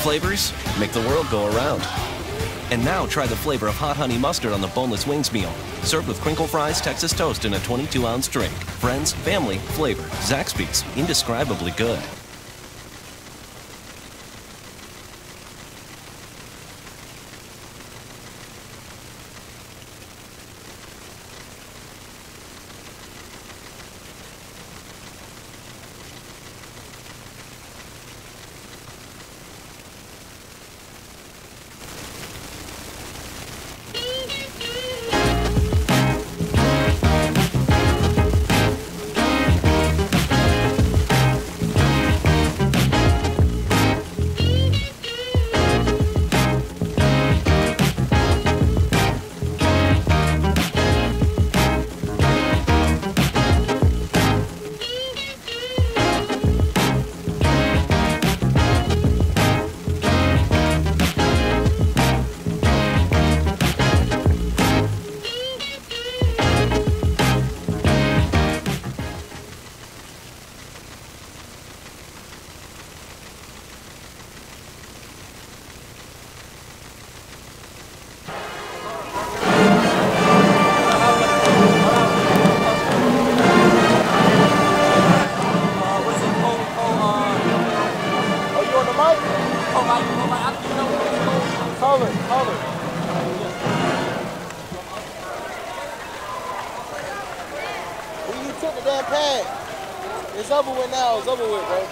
flavors make the world go around. And now try the flavor of hot honey mustard on the boneless wings meal. Served with crinkle fries, Texas toast, and a 22-ounce drink. Friends, family, flavor. Zaxby's, indescribably good. It's over with now. It's over with, bro.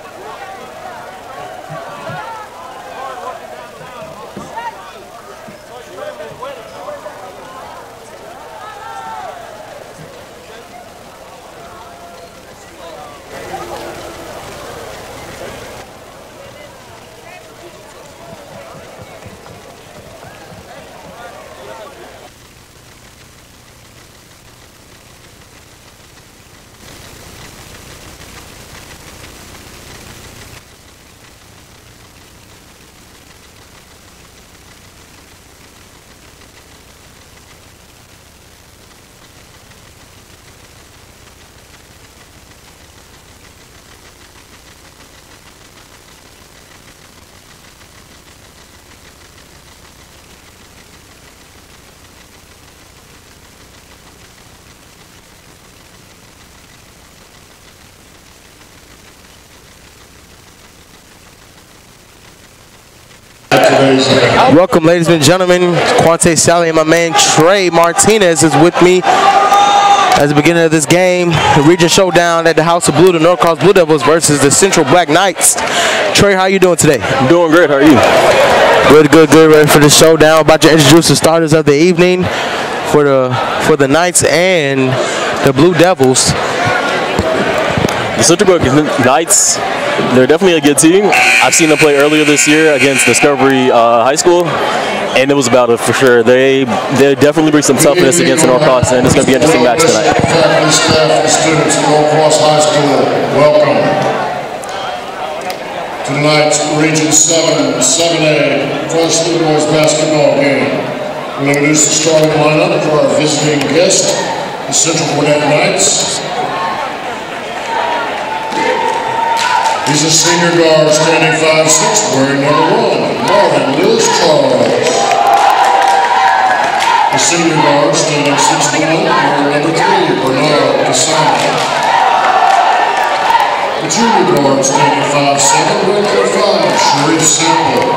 Welcome, ladies and gentlemen. Quante Sally and my man Trey Martinez is with me at the beginning of this game. The region showdown at the House of Blue, the Norcross Blue Devils versus the Central Black Knights. Trey, how you doing today? I'm doing great. How are you? Good. Ready for the showdown. About to introduce the starters of the evening for the Knights and the Blue Devils. The Central Black Knights, they're definitely a good team. I've seen them play earlier this year against Discovery High School, and it was about it for sure. They definitely bring some toughness against the Norcross, and it's going to be an interesting match tonight. Faculty, staff, and students at Norcross High School, welcome to tonight's Region 7, 7A Varsity Boys basketball game. We'll introduce the starting lineup for our visiting guest, the Central Gwinnett Knights. He's a senior guard, standing 5'6", wearing number 1, Marvin Lewis Charles. The senior guard, standing 6'1", wearing number 3, Bernard Casano. The junior guard, standing 5'7", wearing number 5, Sharif Sample.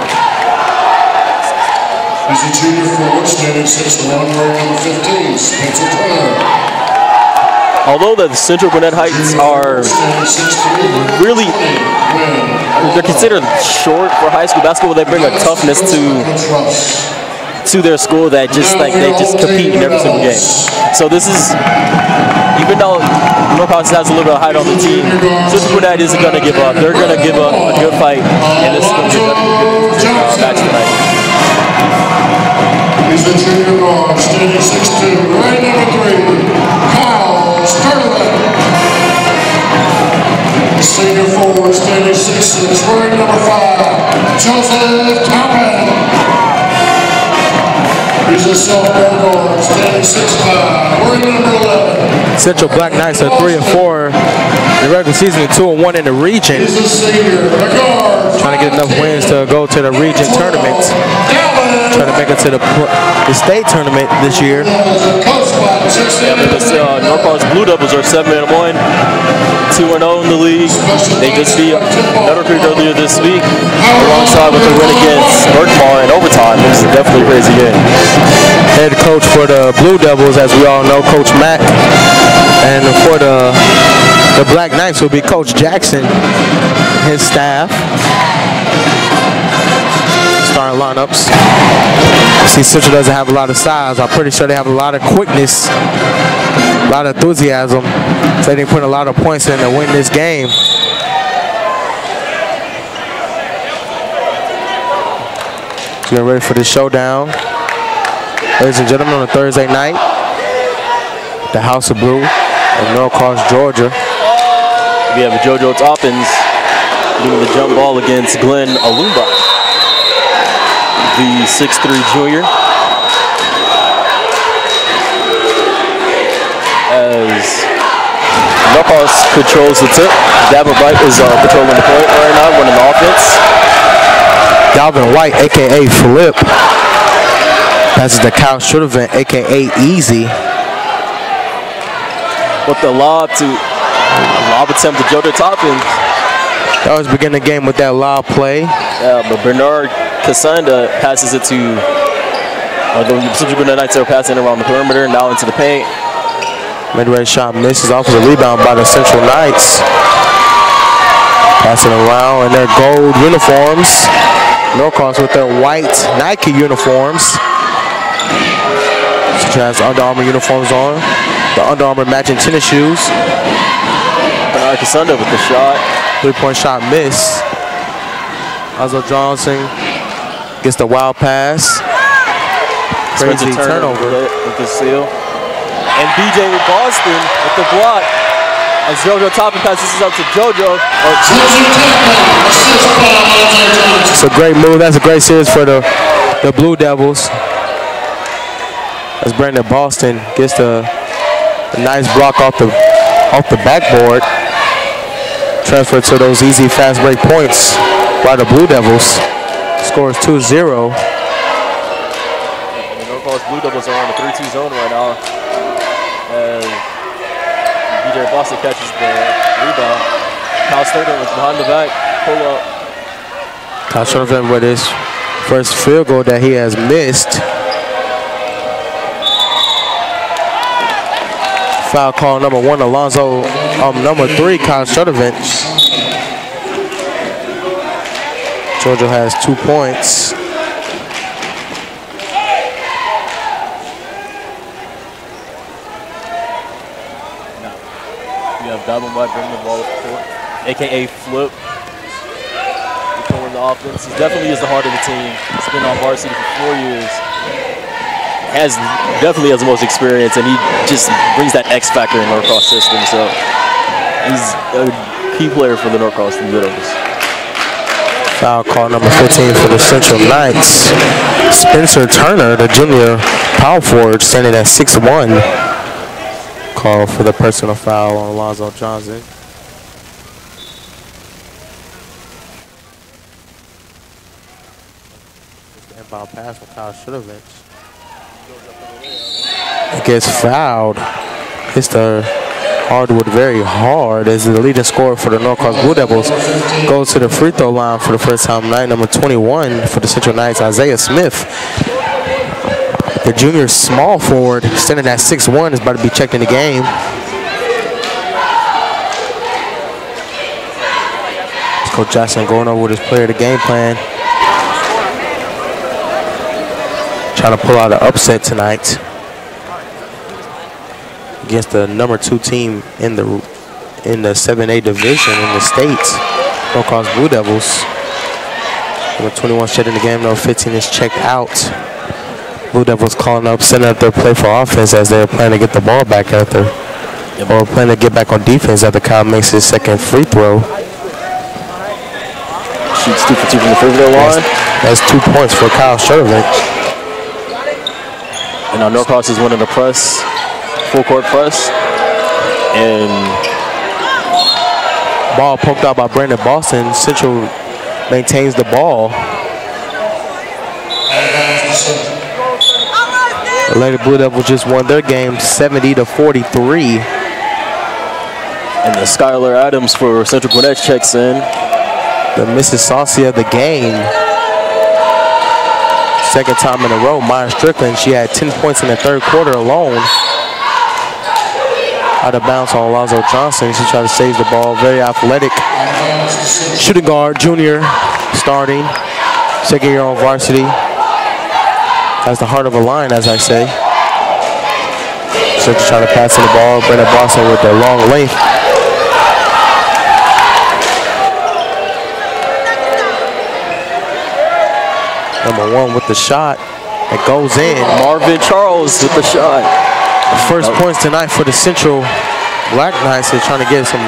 He's a junior forward, standing 6'1", wearing number 15, Spencer Turner. Although the Central Gwinnett Heights are really, they're considered short for high school basketball, they bring a toughness to their school that they just compete in every single game. So this is, even though Norcross has a little bit of height on the team, Central Gwinnett isn't going to give up. They're going to give up a good fight, and this is going to be a good match tonight. He's a junior guard, standing 6'2", right number 3, Sterling. The senior forward, standing 6'6", wearing number 5, Joseph Townend. He's a sophomore guard, standing 6'5", wearing number 11. Central Black Knights are 3-4 the regular season, 2-1 in the region. Trying to get enough wins to go to the region tournament. Trying to make it to the state tournament this year. Yeah, but this Norcross Blue Devils are 7-1, 2-0 in the league. They just beat Meadow Creek earlier this week, alongside with the win against Norcross in overtime. It was definitely a crazy game. Head coach for the Blue Devils, as we all know, Coach Mack. And for the Black Knights will be Coach Jackson, his staff. Starting lineups. See, Central doesn't have a lot of size. I'm pretty sure they have a lot of quickness, a lot of enthusiasm. So they didn't put a lot of points in to win this game. Getting ready for the showdown. Ladies and gentlemen, on a Thursday night, the House of Blue in Norcross, Georgia. We have JoJo Toppins doing the jump ball against Glenn Alumba, the 6'3" junior. As Norcross controls the tip, Davin White is patrolling the point right now, running the offense. Dalvin White, a.k.a. Flip, passes to Kyle Schuttervant, a.k.a. Easy. With the lob attempt to JoJo Toppins. They always begin the game with that lob play. Yeah, but Bernard Cassanda passes it to the Central Gwinnett Knights are passing around the perimeter, now into the paint. Mid-range shot misses off of the rebound by the Central Knights. Passing around in their gold uniforms. Norcross with their white Nike uniforms. Central has Under Armour uniforms on. The Under Armour matching tennis shoes. Bernard Cassanda with the shot. 3-point shot miss. Oslo Johnson gets the wild pass. Crazy turnover. With the seal. And BJ Boston with the block. As JoJo Toppin passes this up to JoJo. It's a great move. That's a great series for the Blue Devils. As Brandon Boston gets the nice block off the backboard. Transfer to those easy fast break points by the Blue Devils. Scores 2-0. The Norcross Blue Devils are on the 3-2 zone right now. As BJ Boston catches the rebound. Kyle Sturgeon was behind the back. Pull up. Kyle Sturgeon with his first field goal that he has missed. Foul call number 1, Alonzo. Number 3, Kyle Sturgeon. Georgia has 2 points. We have Davin White bringing the ball up the court, a.k.a. Flip. Controlling the offense. He definitely is the heart of the team. He's been on varsity for 4 years. Definitely has the most experience, and he just brings that X factor in the Norcross system. So he's a key player for the Norcross Blue Devils. Foul call number 15 for the Central Knights. Spencer Turner, the junior power forward, standing at 6'1". Call for the personal foul on Alonzo Johnson. The inbound pass from Kyle Schuttervant. It gets fouled. Hits the hardwood very hard as the leading scorer for the Norcross Blue Devils goes to the free throw line for the first time tonight. Number 21 for the Central Knights, Isaiah Smith. The junior small forward, standing at 6'1", is about to be checked in the game. Coach Jackson going over with his player the game plan. Trying to pull out an upset tonight against the number 2 team in the 7A division in the state, Norcross Blue Devils. Number 21 checked in the game. Number 15 is checked out. Blue Devils calling up, setting up their play for offense as they're planning to get the ball back after, or planning to get back on defense after Kyle makes his second free throw. Shoots 2 for 2 from the free throw line. That's 2 points for Kyle Shervin. And now Norcross is winning the press, full court press, and Ball poked out by Brandon Boston. Central maintains the ball. The Lady Blue Devils just won their game 70-43. And the Skylar Adams for Central Gwinnett checks in. The Mrs. Saucy of the game. Second time in a row, Maya Strickland, she had 10 points in the third quarter alone. Out of bounds on Alonzo Johnson. She tried to save the ball. Very athletic. Shooting guard, junior, starting. Second year on varsity. That's the heart of a line, as I say. Central trying to pass to the ball. Brandon Boston with the long length. Number 1 with the shot. It goes in. Marvin Charles with the shot. The first points tonight for the Central Black Knights. They're trying to get some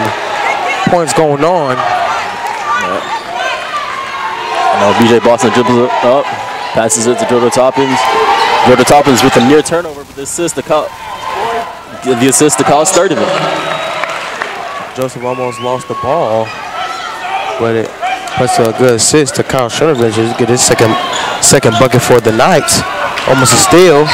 points going on. Now BJ Boston dribbles it up. Passes it to Jordan Toppins. Jordan Toppins with a near turnover, but the assist to Kyle Sturdivant. Joseph almost lost the ball, but it puts a good assist to Kyle Sturdivant. Just get his second bucket for the Knights. Almost a steal.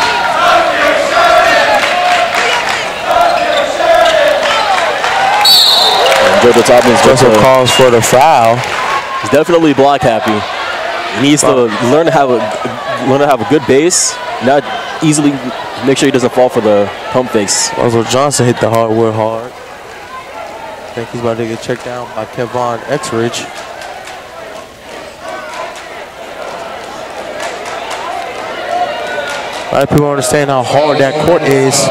And Jordan Toppins Joseph calls for the foul. He's definitely block happy. He needs to learn to have a good base, not easily make sure he doesn't fall for the pump fakes. Also, Johnson hit the hardwood hard. I think he's about to get checked down by Kevon Exridge. A lot of people understand how hard that court is.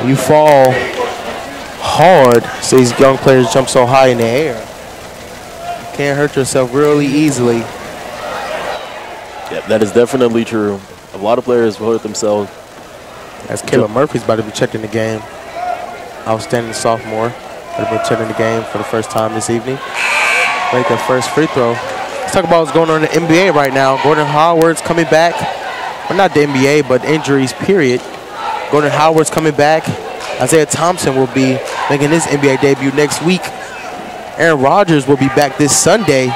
You fall hard, so these young players jump so high in the air. You can't hurt yourself really easily. Yeah, that is definitely true. A lot of players hurt themselves. As Caleb Murphy's about to be checking the game. Outstanding sophomore. About to be checking the game for the first time this evening. Make their first free throw. Let's talk about what's going on in the NBA right now. Gordon Howard's coming back. Well, not the NBA, but injuries, period. Gordon Howard's coming back. Isaiah Thompson will be making his NBA debut next week. Aaron Rodgers will be back this Sunday.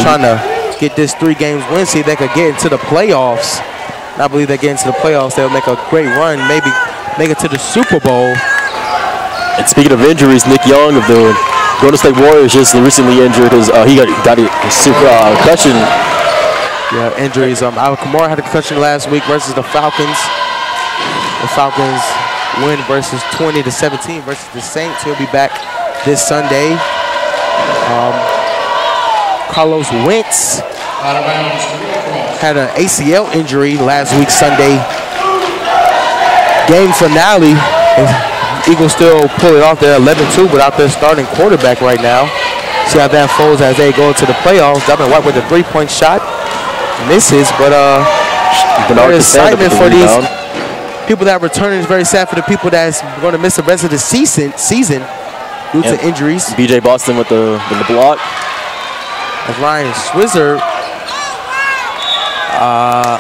Trying to get this 3 games win, see if they could get into the playoffs. And I believe they get into the playoffs, they'll make a great run, maybe make it to the Super Bowl. And speaking of injuries, Nick Young of the Golden State Warriors just recently injured his, he got a concussion. Yeah, injuries. Alvin Kamara had a concussion last week versus the Falcons. The Falcons win versus 20-17 versus the Saints. He'll be back this Sunday. Carlos Wentz had an ACL injury last week Sunday. Game finale. Eagles still pull it off there 11-2 without their starting quarterback right now. See how that folds as they go to the playoffs. Devin White with a 3-point shot. Misses, but very excitement for these people that return. Is very sad for the people that's going to miss the rest of the season due to injuries. BJ Boston with the block. As Ryan Swizzer out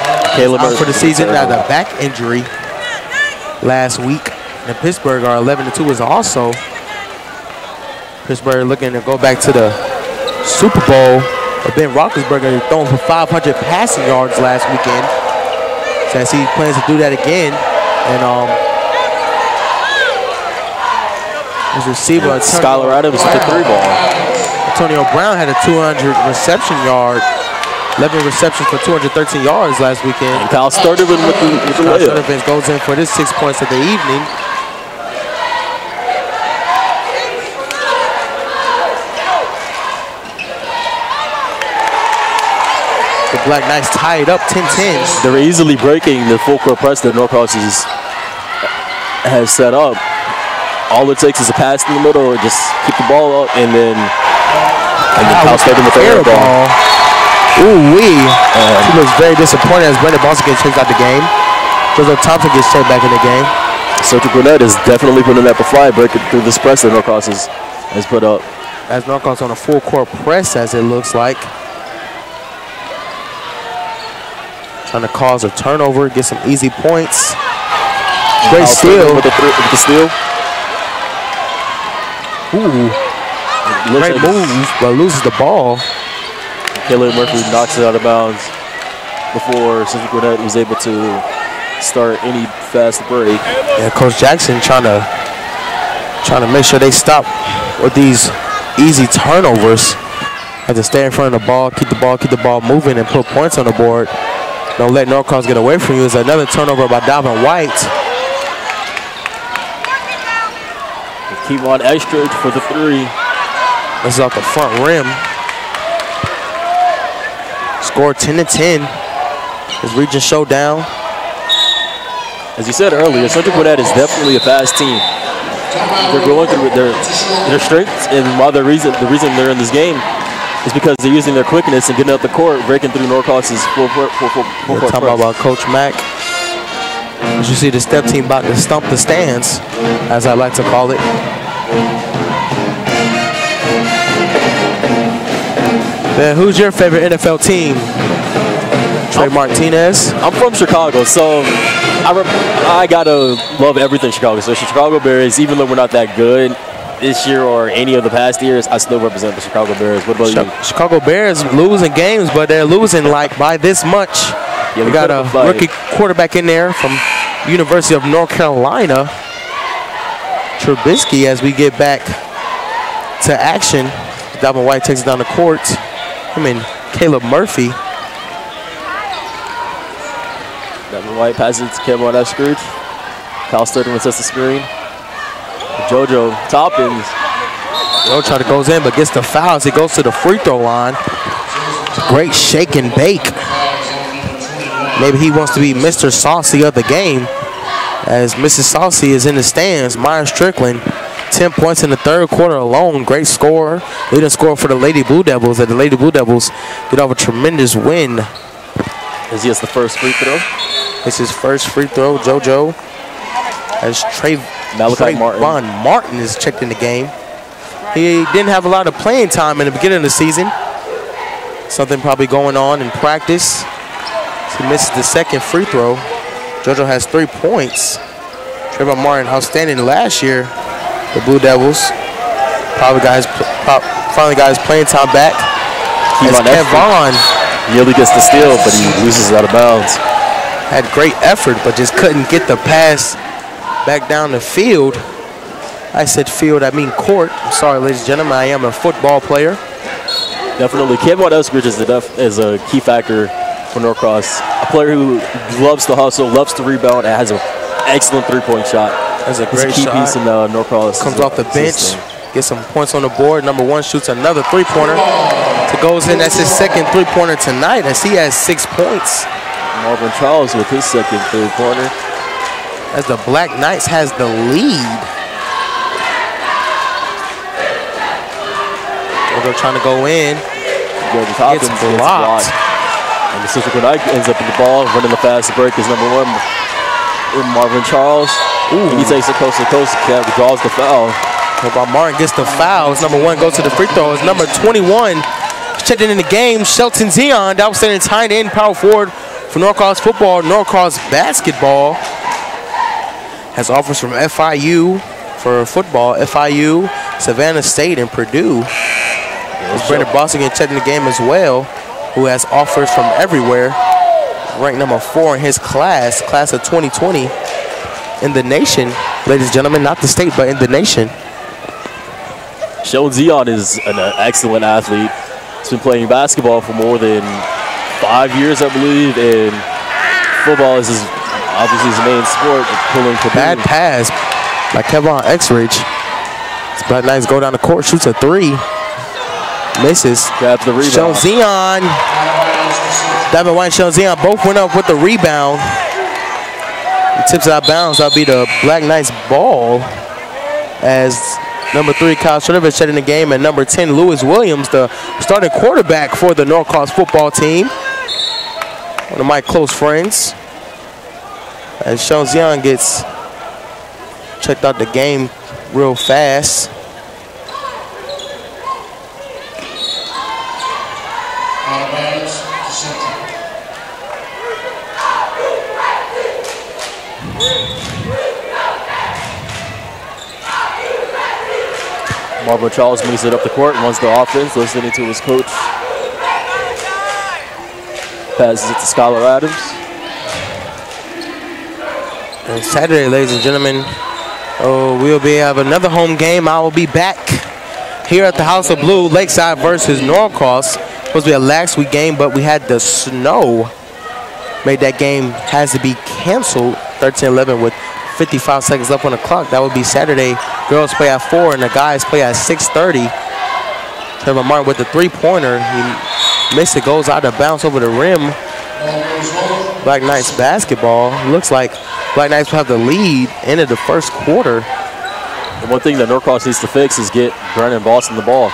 for the season, had a back injury last week. And Pittsburgh are 11-2 is also. Pittsburgh looking to go back to the Super Bowl. But Ben Roethlisberger throwing for 500 passing yards last weekend. Says he plans to do that again. And his receiver, Skylar Adams with the 3 ball. Antonio Brown had a 200 reception yard, 11 receptions for 213 yards last weekend. And Kyle Sturdivant with the layup. Sturdivant goes in for his 6 points of the evening. The Black Knights tie it up 10-10. They're easily breaking the full court press that Norcross has set up. All it takes is a pass in the middle, or just keep the ball up, and then Kyle Sturdivant with the air ball. Ooh-wee. He looks very disappointed as Brandon Boston gets checked out the game. Joseph Thompson gets checked back in the game. Central Gwinnett is definitely putting up a fly, breaking through this press that Norcross has put up. As Norcross on a full court press, as it looks like. Trying to cause a turnover, get some easy points. Great steal. With the steal. Ooh, Great move, but loses the ball. Caleb Murphy knocks it out of bounds before Central Gwinnett was able to start any fast break. Yeah, Coach Jackson trying to make sure they stop with these easy turnovers. Have to stay in front of the ball, keep the ball moving, and put points on the board. Don't let Norcross get away from you. It's another turnover by Dalvin White. Keep on extra for the three. This is off the front rim. Score 10-10. It's region showdown. As you said earlier, Central Gwinnett is definitely a fast team. They're going through their strengths, and the reason they're in this game is because they're using their quickness and getting up the court, breaking through Norcross's full court press. Talking about Coach Mack. As you see the step team about to stump the stands, as I like to call it. Man, who's your favorite NFL team? Trey Martinez. I'm from Chicago, so I gotta love everything Chicago. So Chicago Bears, even though we're not that good this year or any of the past years, I still represent the Chicago Bears. What about you? Chicago Bears losing games, but they're losing like by this much. Yeah, we got a rookie quarterback in there from University of North Carolina, Trubisky, as we get back to action. Dalvin White takes it down the court. Him and Caleb Murphy. Dalvin White passes to Kevin Eskridge. Kyle Sturtevant sets the screen. JoJo Toppins. Joe tries to goes in, but gets the fouls. He goes to the free throw line. Great shake and bake. Maybe he wants to be Mr. Saucy of the game, as Mrs. Saucy is in the stands. Myers Strickland, 10 points in the third quarter alone. Great score. Leading scorer for the Lady Blue Devils. And the Lady Blue Devils get off a tremendous win. As he has the first free throw. It's his first free throw. JoJo, as Malachi Martin is checked in the game. He didn't have a lot of playing time in the beginning of the season. Something probably going on in practice. He misses the second free throw. JoJo has 3 points. Trayvon Martin, outstanding last year. The Blue Devils finally got his playing time back. As Kevon nearly gets the steal, but he loses it out of bounds. Had great effort, but just couldn't get the pass back down the field. I said field, I mean court. I'm sorry, ladies and gentlemen, I am a football player. Definitely. Kevon Eskridge is a key factor for Norcross. A player who loves to hustle, loves to rebound, and has an excellent three-point shot. That's a great key shot. Piece in Norcross. Comes off the bench, gets some points on the board. Number 1 shoots another three-pointer. So goes in, that's his second three-pointer tonight, as he has 6 points. Marvin Charles with his second three-pointer. As the Black Knights has the lead. They're trying to go in. Gets blocked. And the Central Gwinnett ends up in the ball. Running the fast break is number 1, Marvin Charles. And he takes it coast to coast. Draws the foul. Martin gets the fouls. Number 1 goes to the free throws. Number 21 checked in the game. Shelton Zion, the outstanding tight end, power forward for Norcross football, Norcross basketball. Has offers from FIU for football, FIU, Savannah State, and Purdue. Brandon Boston checked in the game as well, who has offers from everywhere. Ranked number 4 in his class of 2020 in the nation. Ladies and gentlemen, not the state, but in the nation. Sheldon Zion is an excellent athlete. He's been playing basketball for more than 5 years, I believe, and football is obviously his main sport. Bad pass by Kevon Eskridge. Black Knights go down the court, shoots a 3. Misses. Grabs the rebound. Sheldon Zion. Dalvin White and Sheldon Zion both went up with the rebound. He tips it out of bounds. That'll be the Black Knights ball, as number 3, Kyle Sturtevant in the game, and number 10, Lewis Williams, the starting quarterback for the Norcross football team. One of my close friends. As Sheldon Zion gets checked out the game real fast. Marvin Charles moves it up the court, runs the offense, listening to his coach. Passes it to Skylar Adams. And Saturday, ladies and gentlemen, we'll have another home game. I will be back here at the House of Blue, Lakeside versus Norcross. Supposed to be a last week game, but we had the snow. Made that game has to be canceled. 13-11 with 55 seconds left on the clock. That would be Saturday. Girls play at 4 and the guys play at 6:30. Trevor Martin with the three-pointer. He missed it, goes out of bounds over the rim. Black Knights basketball. Looks like Black Knights will have the lead into the first quarter. And one thing that Norcross needs to fix is get Brandon Boston the ball.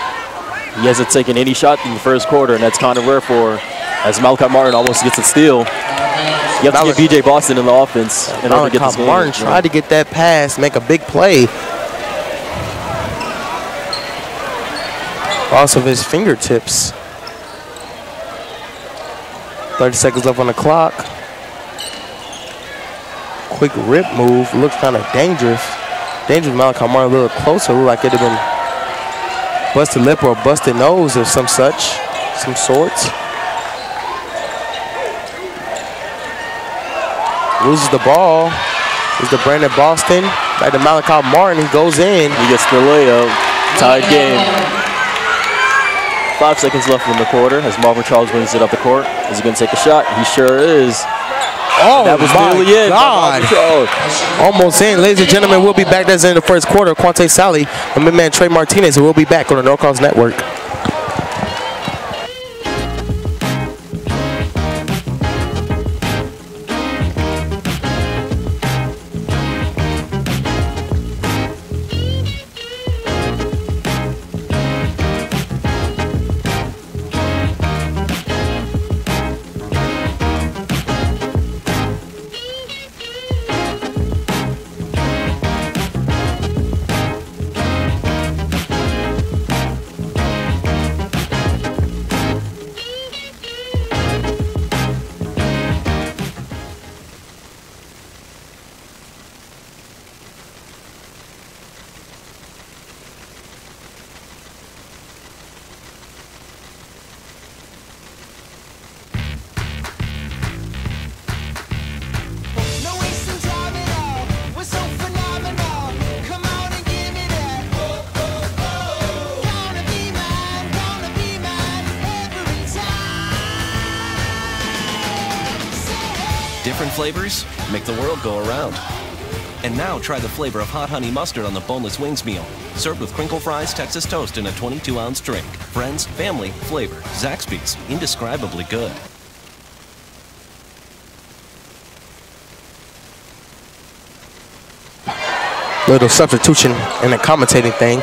He hasn't taken any shot in the first quarter, and that's kind of rare for, as Malachi Martin almost gets a steal. You have to get B.J. Boston in the offense in order to get this game. Martin tried to get that pass, make a big play. Loss of his fingertips. 30 seconds left on the clock. Quick rip move, looks kind of dangerous. Dangerous. Malachi Martin a little closer, looked like it had been busted lip or busted nose of some sorts. Loses the ball. Is the Brandon Boston. Back to Malachi Martin. He goes in. He gets the layup. Tied game. 5 seconds left in the quarter as Marvin Charles brings it up the court. Is he going to take a shot? He sure is. Oh, that was my nearly it. God. Almost in. Ladies and gentlemen, we'll be back. That's in the first quarter. Quante Sally and my man Trey Martinez, and we'll be back on the Norcross Network. Different flavors make the world go around. And now try the flavor of hot honey mustard on the boneless wings meal. Served with crinkle fries, Texas toast, in a 22-ounce drink. Friends, family, flavor. Zaxby's, indescribably good. Little substitution in the commentating thing.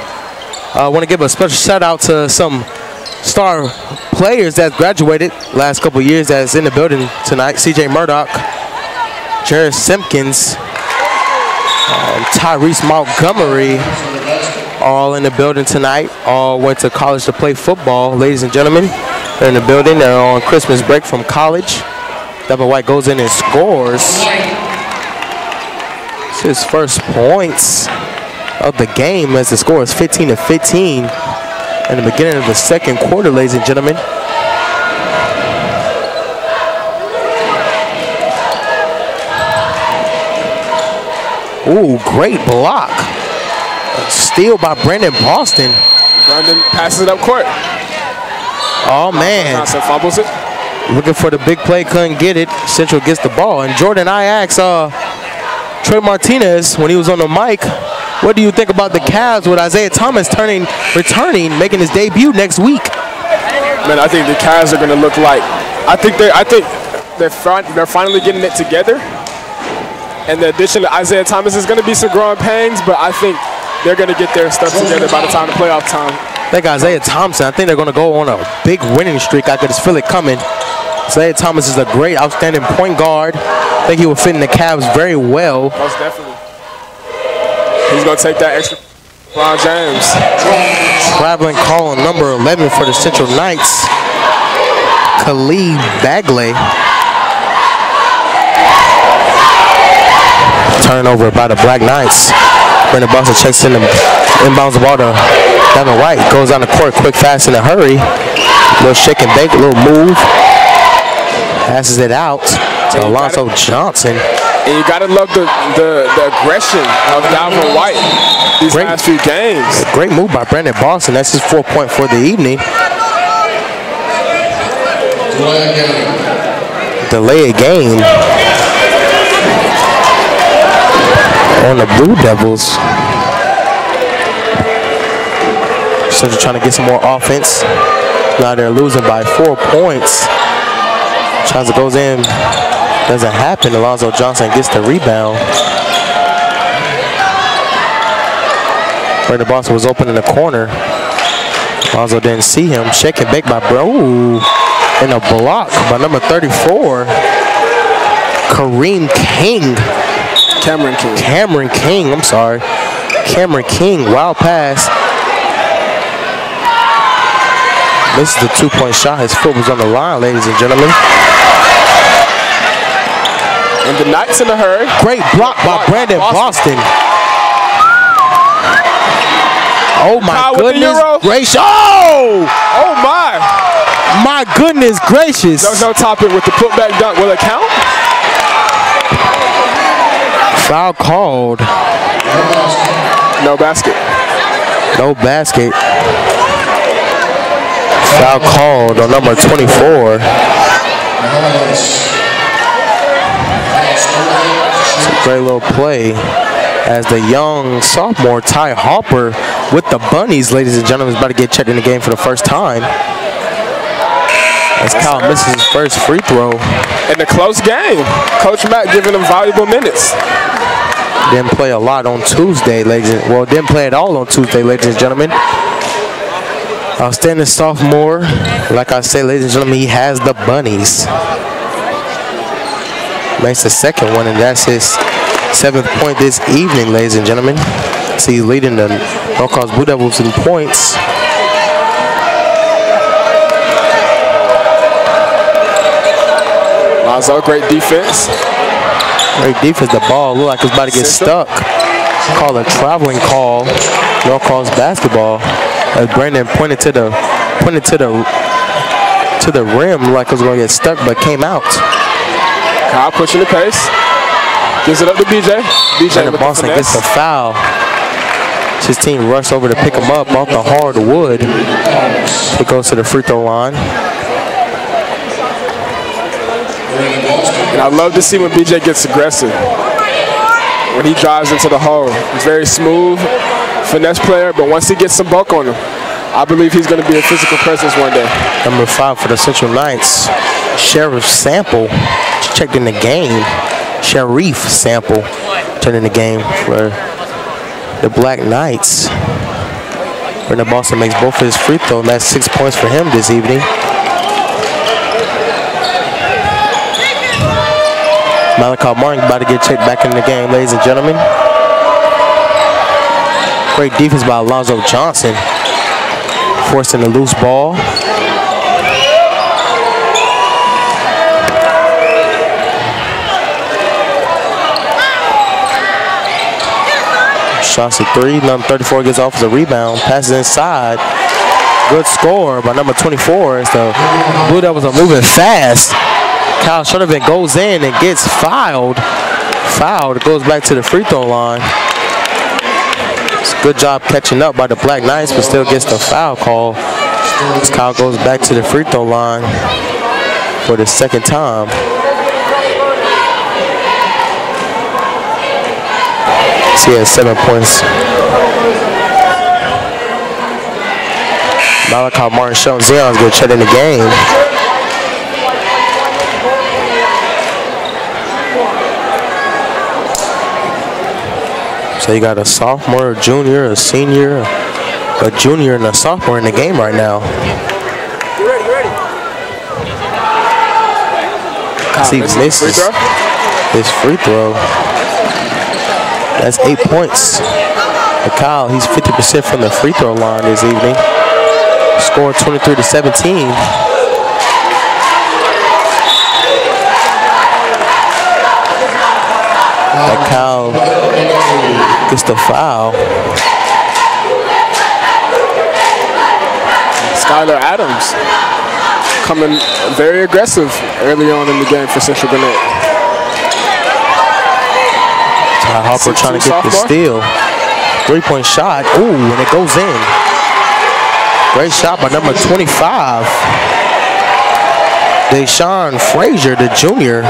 I want to give a special shout out to some star players that graduated last couple years that's in the building tonight. C.J. Murdoch, Jared Simpkins, Tyrese Montgomery, all in the building tonight. All went to college to play football, ladies and gentlemen. They're in the building. They're on Christmas break from college. Devin White goes in and scores. It's his first points of the game as the score is 15-15 in the beginning of the second quarter, ladies and gentlemen. Ooh, great block. Steal by Brandon Boston. Brandon passes it up court. Oh, man. Johnson fumbles it. Looking for the big play, couldn't get it. Central gets the ball. And Jordan, I asked Trey Martinez when he was on the mic, what do you think about the Cavs with Isaiah Thomas returning, making his debut next week? Man, I think the Cavs are going to look like, I think they're finally getting it together. And the addition of Isaiah Thomas is going to be some growing pains, but I think they're going to get their stuff together by the time the playoff time. I think Isaiah Thompson, I think they're going to go on a big winning streak. I could just feel it coming. Isaiah Thomas is a great, outstanding point guard. I think he will fit in the Cavs very well. Most definitely. He's going to take that extra. Ron James. Traveling call on number 11 for the Central Knights, Khalid Bagley. Turnover by the Black Knights. Brandon Boston checks in and inbounds the ball to Devin White goes on the court quick, fast, in a hurry. A little shake and bake, a little move. Passes it out to Alonzo Johnson. And you got to love the aggression of Devin White these last few games. Great move by Brandon Boston. That's his 4th point for the evening. Delay a game on the Blue Devils. Central trying to get some more offense. Now they're losing by 4 points. Chance goes in. Doesn't happen. Alonzo Johnson gets the rebound. Brandon Boston was open in the corner. Alonzo didn't see him. Shake and bake by Bro. And a block by number 34. Cameron King. I'm sorry. Cameron King. Wild pass. Misses the 2-point shot. His foot was on the line, ladies and gentlemen. And the Knights in a hurry. Great block by Brandon Boston. Oh my goodness gracious. Oh! Oh my! My goodness gracious. No topping with the putback dunk. Will it count? Foul called. No basket. No basket. Foul called on number 24. It's a great little play as the young sophomore Ty Harper with the Bunnies, ladies and gentlemen, is about to get checked in the game for the first time. As Kyle misses his first free throw. In a close game. Coach Mack giving him valuable minutes. Didn't play a lot on Tuesday, didn't play at all on Tuesday, ladies and gentlemen. Outstanding sophomore. Like I said, ladies and gentlemen, he has the Bunnies. Makes the second one, and that's his 7th point this evening, ladies and gentlemen. So he's leading the Norcross Blue Devils in points. Lonzo, great defense. Great defense. The ball looked like it was about to get stuck. Call a traveling call. Norcross basketball. As Brandon pointed to the rim like it was going to get stuck, but came out. Kyle pushing the pace. Gives it up to BJ. Brandon Boston gets a foul. His team rushed over to pick him up off the hardwood. He goes to the free throw line. And I love to see when BJ gets aggressive. When he drives into the hole. He's very smooth, finesse player, but once he gets some bulk on him, I believe he's going to be a physical presence one day. Number 5 for the Central Knights, Sheriff Sample, checked in the game. Sharif Sample turned in the game for the Black Knights. Brandon Boston makes both of his free throws, and that's 6 points for him this evening. Malachi Martin about to get checked back in the game, ladies and gentlemen. Great defense by Alonzo Johnson, forcing the loose ball. Shots at 3. Number 34 gets off as a rebound. Passes inside. Good score by number 24 as the Blue Devils are moving fast. Kyle Shutterman goes in and gets fouled. Goes back to the free throw line. It's a good job catching up by the Black Knights, but still gets the foul call. As Kyle goes back to the free throw line for the second time. So he has 7 points. Malachi Martin Shelton Zion's going to check in the game. So you got a sophomore, a junior, a senior, a junior, and a sophomore in the game right now. You ready? He misses his free throw. That's 8 points. But Kyle, he's 50% from the free throw line this evening. Score 23-17. But Kyle gets the foul. Skylar Adams coming very aggressive early on in the game for Central Gwinnett. Ty Harper trying to get the steal. 3-point shot. Ooh, and it goes in. Great shot by number 25. Deshaun Frazier, the junior.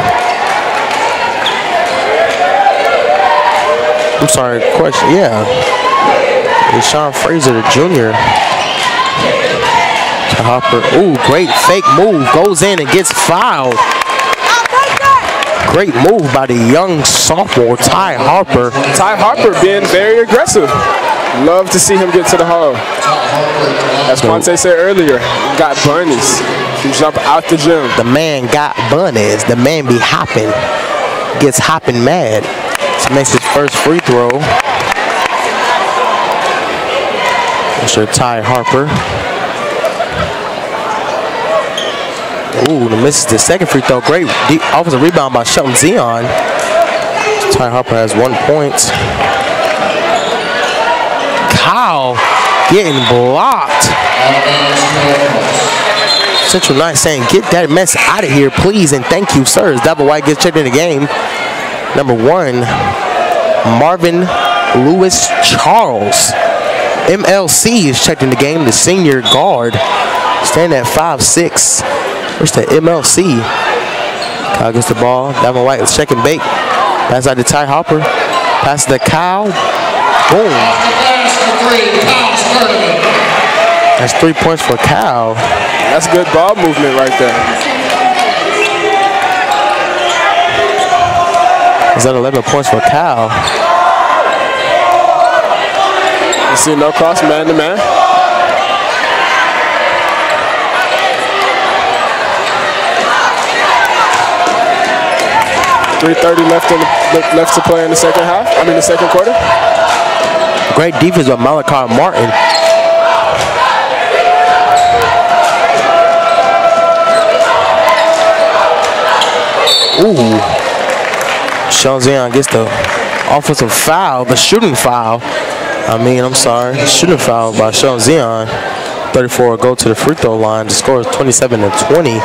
I'm sorry, question, yeah. Deshaun Frazier, the junior. Ty Harper, ooh, great fake move. Goes in and gets fouled. Great move by the young sophomore, Ty Harper. Ty Harper being very aggressive. Love to see him get to the hole. As Quante said earlier, got bunnies. He jump out the gym. The man got bunnies. The man be hopping. Gets hopping mad. So makes his first free throw. Mr. Ty Harper. Ooh, and misses the second free throw. Great offensive rebound by Shelton Zion. Ty Harper has 1 point. Kyle getting blocked. Central Knight saying, get that mess out of here, please, and thank you, sirs. Double White gets checked in the game. Number 1, Marvin Lewis Charles. MLC is checked in the game, the senior guard. Standing at 5'6". Where's the MLC? Kyle gets the ball. Devin White is checking bait. Pass out to Ty Harper. Pass to Kyle. Boom. That's 3 points for Kyle. That's good ball movement right there. Is that 11 points for Kyle? You see Norcross man to man. 3:30 left to play in the second half. I mean the second quarter. Great defense by Malachi Martin. Ooh. Sean Zion gets the offensive foul, the shooting foul. I'm sorry, shooting foul by Sean Zion. 34 go to the free throw line. The score is 27-20.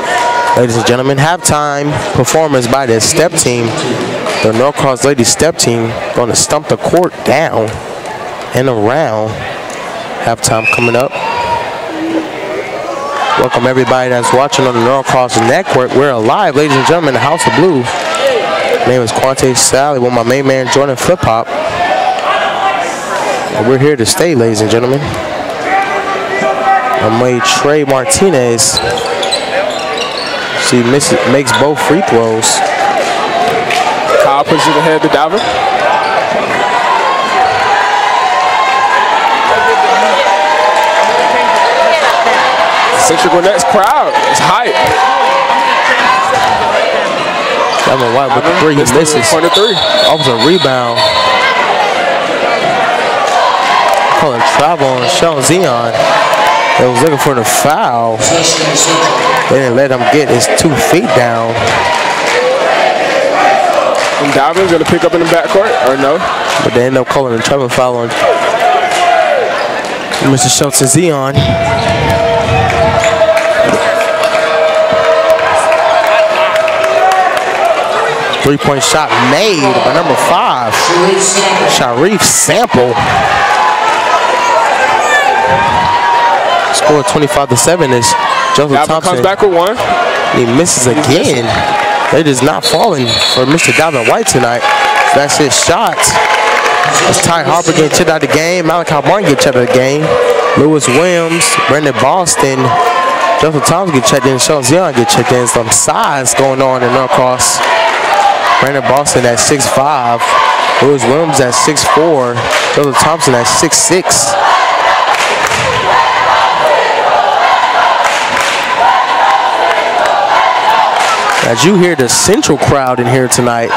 Ladies and gentlemen, halftime performance by the step team. The Norcross ladies step team going to stump the court down and around. Halftime coming up. Welcome everybody that's watching on the Norcross Network. We're alive, ladies and gentlemen, the House of Blue. My name is Quante Sally with my main man Jordan Flip Hop. And we're here to stay, ladies and gentlemen. My man Trey Martinez. He makes both free throws. Kyle pushes it ahead to Dalvin. Central Gwinnett's crowd is hype. Dalvin White with the 3, he misses. Point of 3. Off a rebound. Calling travel on Sean Zion. They was looking for the foul. They didn't let him get his 2 feet down. And Dalvin's going to pick up in the backcourt, or no? But they end up calling a traveling foul on Mr. Schultz Zion. Three-point shot made by number 5, Sharif Sample. Score 25-7 is Joseph Thompson. Comes back with 1. He misses again. It is not falling for Mr. Dalvin White tonight. That's his shot. As Ty Harper getting checked out of the game. Malachi Martin get checked out of the game. Lewis Williams, Brandon Boston, Joseph Thompson get checked in. Sean Zion get checked in. Some size going on in Norcross. Brandon Boston at 6'5". Lewis Williams at 6'4". Joseph Thompson at 6'6". As you hear the Central crowd in here tonight,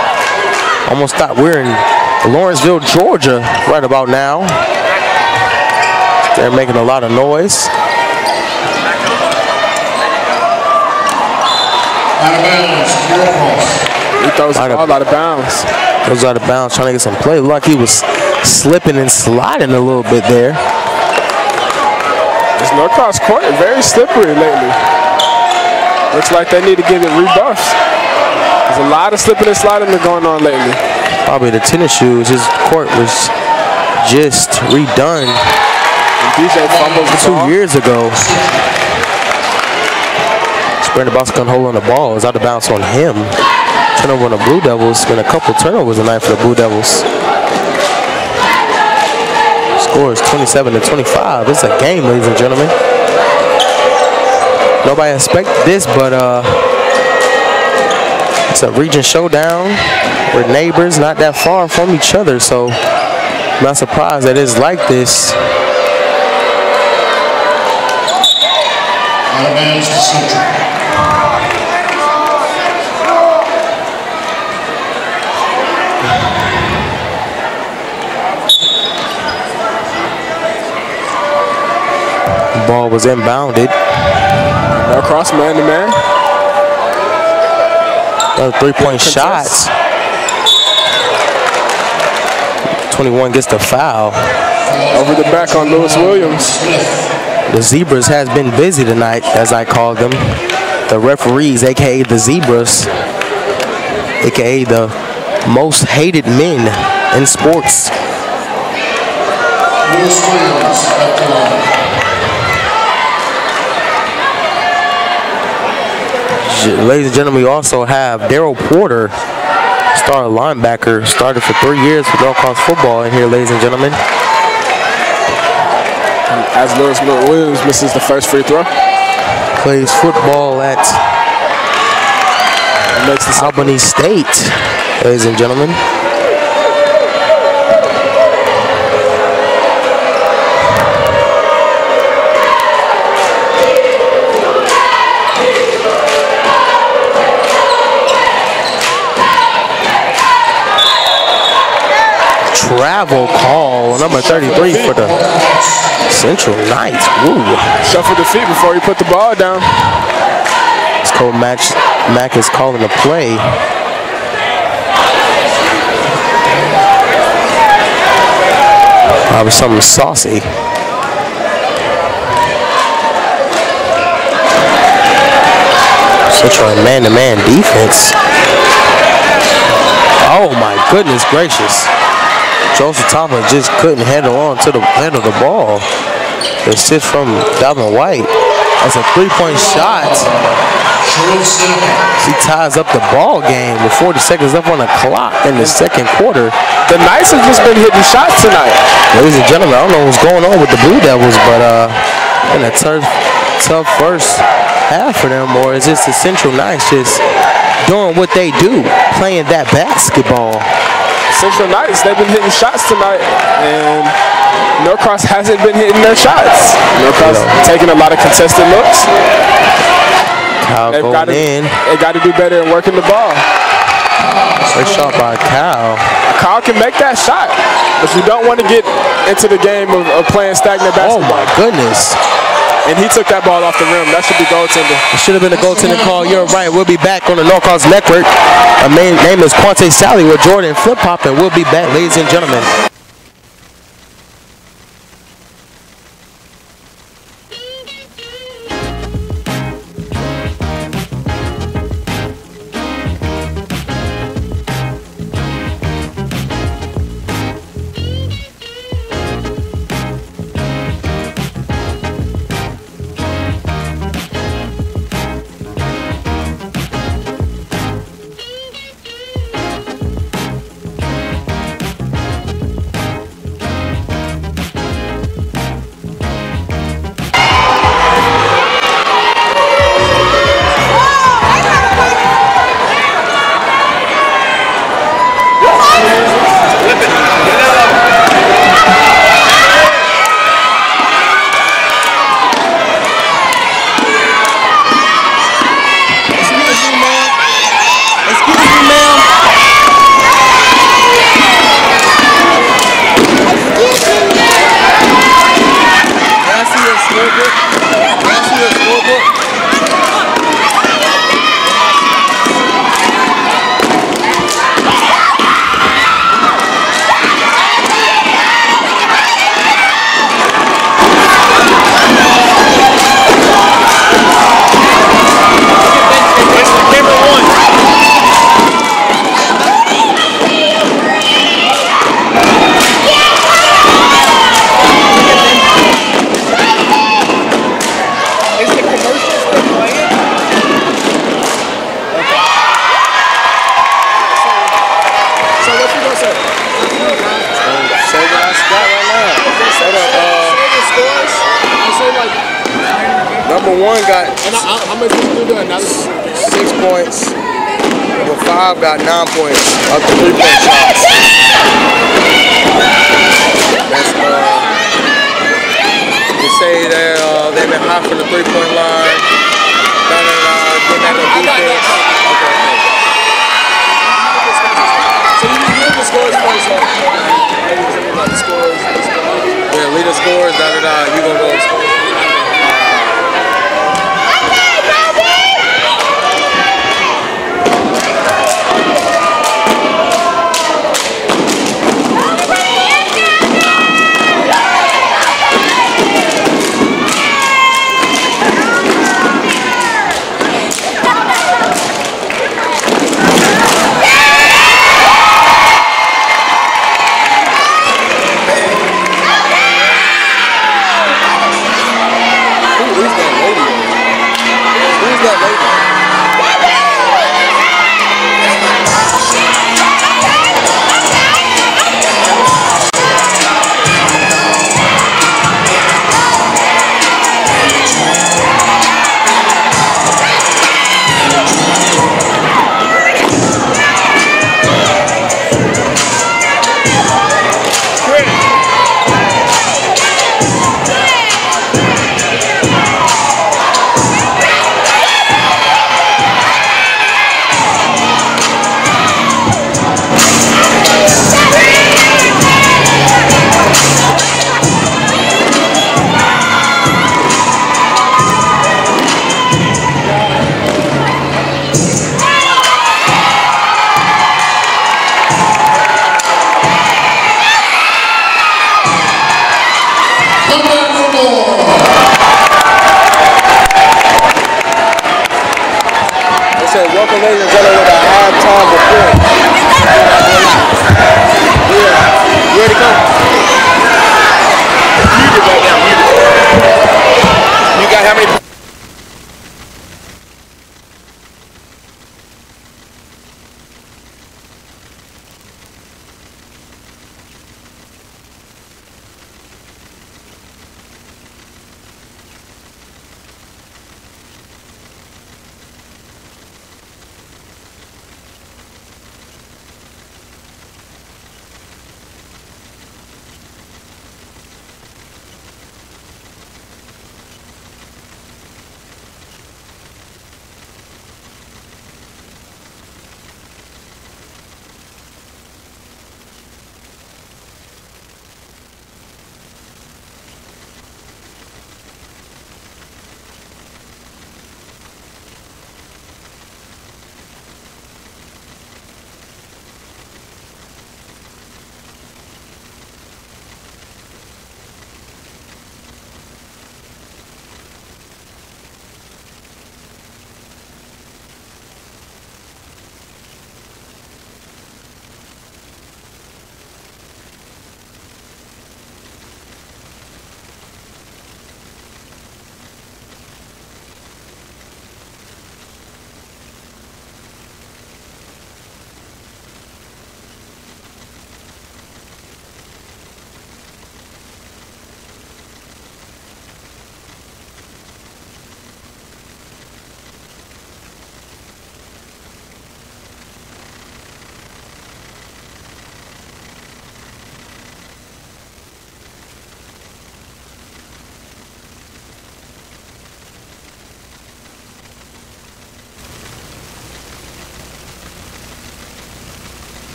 almost thought we're in Lawrenceville, Georgia right about now. They're making a lot of noise. Out of bounds, Norcross. He throws the ball out of bounds. Goes out of bounds, trying to get some play. Looked like he was slipping and sliding a little bit there. This Norcross court is very slippery lately. Looks like they need to get it rebuffed. There's a lot of slipping and sliding going on lately. Probably the tennis shoes. His court was just redone. And DJ fumbles 2 years ago. Brandon Boscon holding the ball is out of bounds on him. Turnover on the Blue Devils. Been a couple turnovers tonight for the Blue Devils. Score is 27-25. It's a game, ladies and gentlemen. Nobody expected this, but it's a region showdown. We're neighbors, not that far from each other, so I'm not surprised that it's like this. Out of bounds to Central. Ball was inbounded. Norcross man-to-man. Another three-point shot. 21 gets the foul. Over the back on Lewis Williams. The Zebras has been busy tonight, as I call them. The referees, a.k.a. the Zebras, a.k.a. the most hated men in sports. Lewis Williams at the line. Ladies and gentlemen, we also have Daryl Porter, star linebacker, started for 3 years for Norcross football in here, ladies and gentlemen. As Lewis Williams misses the first free throw. Plays football at Albany State, ladies and gentlemen. Travel call, number 33 for the Central Knights. Woo. Shuffle the feet before he put the ball down. It's called Mack is calling the play. Probably something saucy. Central in man-to-man defense. Oh my goodness gracious. Joseph Thompson just couldn't handle the ball. Assist from Dalvin White. That's a three-point shot. He ties up the ball game with 40 seconds left on the clock in the second quarter. The Knights have just been hitting shots tonight. Ladies and gentlemen, I don't know what's going on with the Blue Devils, but in a tough first half for them, or is this the Central Knights just doing what they do, playing that basketball? Central Knights, they've been hitting shots tonight, and Norcross hasn't been hitting their shots. Norcross taking a lot of contested looks. Kyle going in. They got to do better in working the ball. Great shot by Kyle. Kyle can make that shot, but you don't want to get into the game of playing stagnant basketball. Oh my goodness. And he took that ball off the rim. That should be goaltending. It should have been a goaltending call. You're right. We'll be back on the Norcross Network. My name is Quante Sally with Jordan Flip Hop, and we'll be back, ladies and gentlemen. number 1 got And how much did you do that? 6 points. Number 5 got 9 points up to 3-point shots. That's you say that they've been hot from the 3-point line. Getting back on defense. Okay. So you can the scores first. The scores. Yeah, lead the scores. You gonna go score. Welcome, ladies and gentlemen, with a halftime report. You ready to go? Mute it right now. You got how many?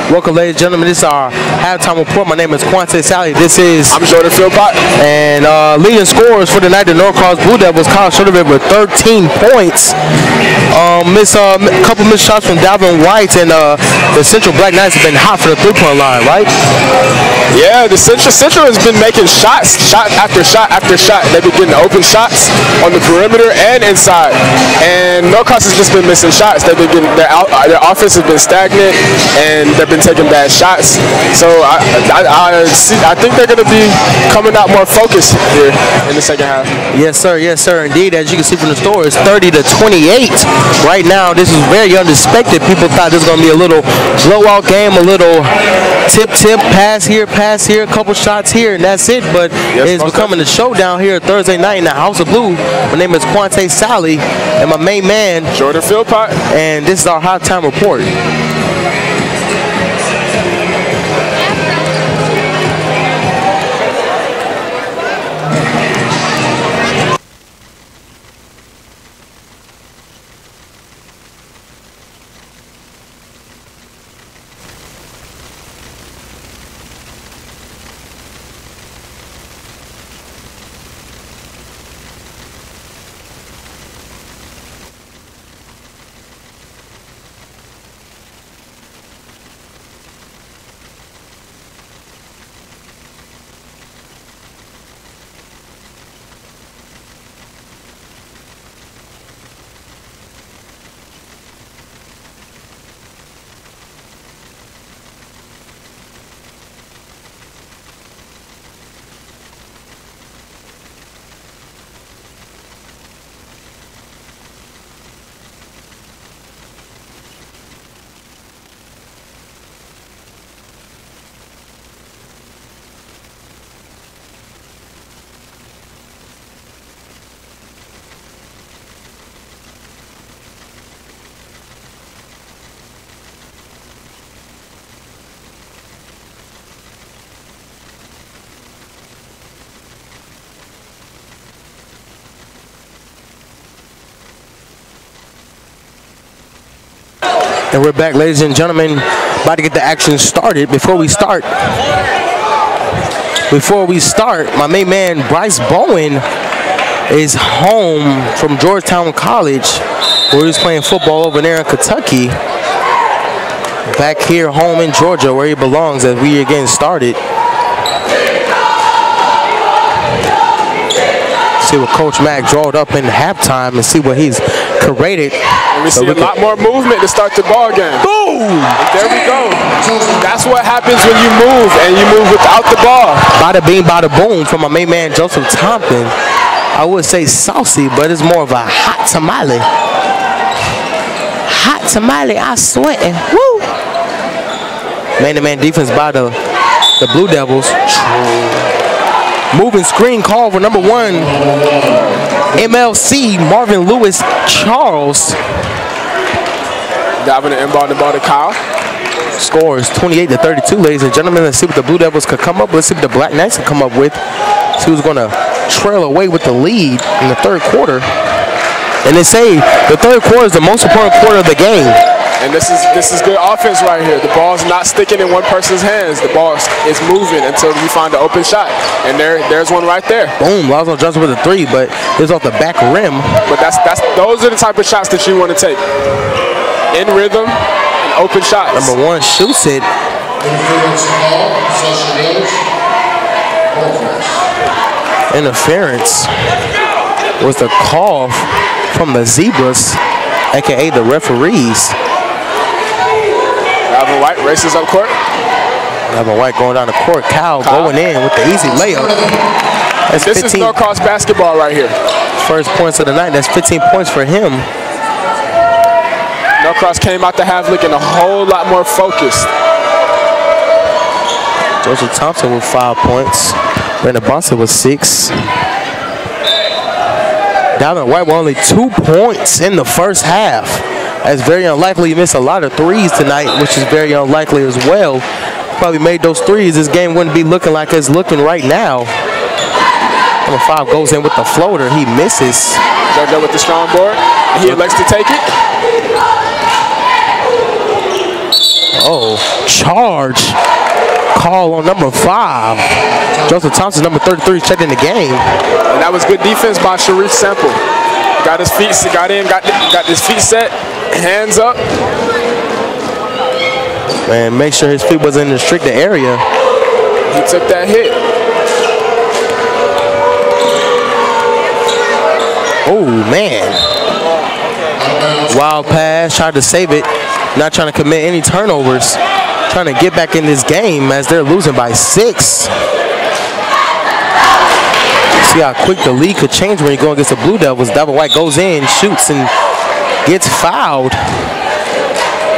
Welcome, ladies and gentlemen. This is our halftime report. My name is Quante Sally. I'm Jordan Philpott. And leading scorers for the night, the Norcross Blue Devils, Kyle Schroeder with 13 points. Couple missed shots from Dalvin White, and the Central Black Knights have been hot for the three-point line, right? Yeah, the Central has been making shot after shot after shot. They've been getting open shots on the perimeter and inside. And Norcross has just been missing shots. They've been getting their offense has been stagnant, and they've been taking bad shots. So I think they're going to be coming out more focused here in the second half. Yes, sir. Yes, sir. Indeed, as you can see from the score, it's 30-28. Right now, this is very unexpected. People thought this was going to be a little blowout game, a little tip, pass here, a couple shots here, and that's it. But it's becoming a showdown here Thursday night in the House of Blue. My name is Quante Sally, and my main man, Jordan Philpott. And this is our halftime report. And we're back, ladies and gentlemen, about to get the action started. Before we start, my main man, Bryce Bowen, is home from Georgetown College, where he's playing football over there in Kentucky. Back here home in Georgia, where he belongs, as we are getting started. See what Coach Mack drawed up in halftime and see what he's created. And we see a lot more movement to start the ball game. Boom! There we go. That's what happens when you move, and you move without the ball. Bada bing, bada boom from my main man, Joseph Thompson. I would say saucy, but it's more of a hot tamale. Hot tamale, I sweating. Woo! Man-to-man defense by the Blue Devils. Moving screen call for number 1, MLC Marvin Lewis Charles. Diving the inbound, the ball to Kyle. Scores 28-32, ladies and gentlemen. Let's see what the Blue Devils could come up with. Let's see what the Black Knights could come up with. See who's going to trail away with the lead in the third quarter. And they say the third quarter is the most important quarter of the game. And this is good offense right here. The ball's not sticking in one person's hands. The ball is moving until you find the open shot. And there's one right there. Boom. Lazo jumps with a 3, but it's off the back rim. But those are the type of shots that you want to take. In rhythm and open shots. Number 1 shoots it. Interference was the call from the Zebras, aka the referees. Dalvin White races up court. Dalvin White going down the court. Kyle going in with the easy layup. This is Norcross basketball right here. First points of the night. That's 15 points for him. Norcross came out the half looking a whole lot more focused. Joseph Thompson with 5 points. Brandon Boston with 6. Dalvin White with only 2 points in the first half. That's very unlikely. He missed a lot of threes tonight, which is very unlikely as well. Probably made those threes, this game wouldn't be looking like it's looking right now. Number 5 goes in with the floater. He misses. JoJo with the strong board. He elects to take it. Oh, charge. Call on number 5. Joseph Thompson, number 33, checked in the game. And that was good defense by Sharif Sample. Got his feet, got his feet set, hands up. And make sure his feet was in the restricted area. He took that hit. Oh, man. Wild pass, tried to save it. Not trying to commit any turnovers. Trying to get back in this game as they're losing by 6. See how quick the lead could change when you go against the Blue Devils. Devin White goes in, shoots, and gets fouled.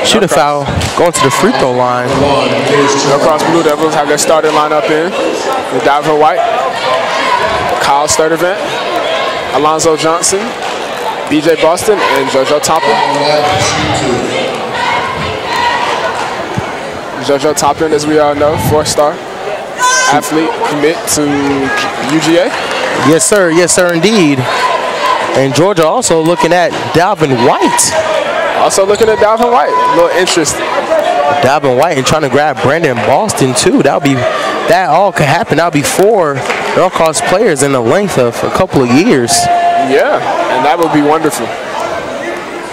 Shoot a foul, going to the free throw line. Norcross Blue Devils have their starting lineup in. With Devin White, Kyle Sturdivant, Alonzo Johnson, BJ Boston, and JoJo Toppin. JoJo Toppin, as we all know, 4-star athlete, commit to UGA. Yes, sir, indeed. And Georgia also looking at Dalvin White. Also looking at Dalvin White, a little interest. Dalvin White and trying to grab Brandon Boston too. That all could happen. That'll be 4 Norcross players in the length of a couple of years. Yeah, and that would be wonderful.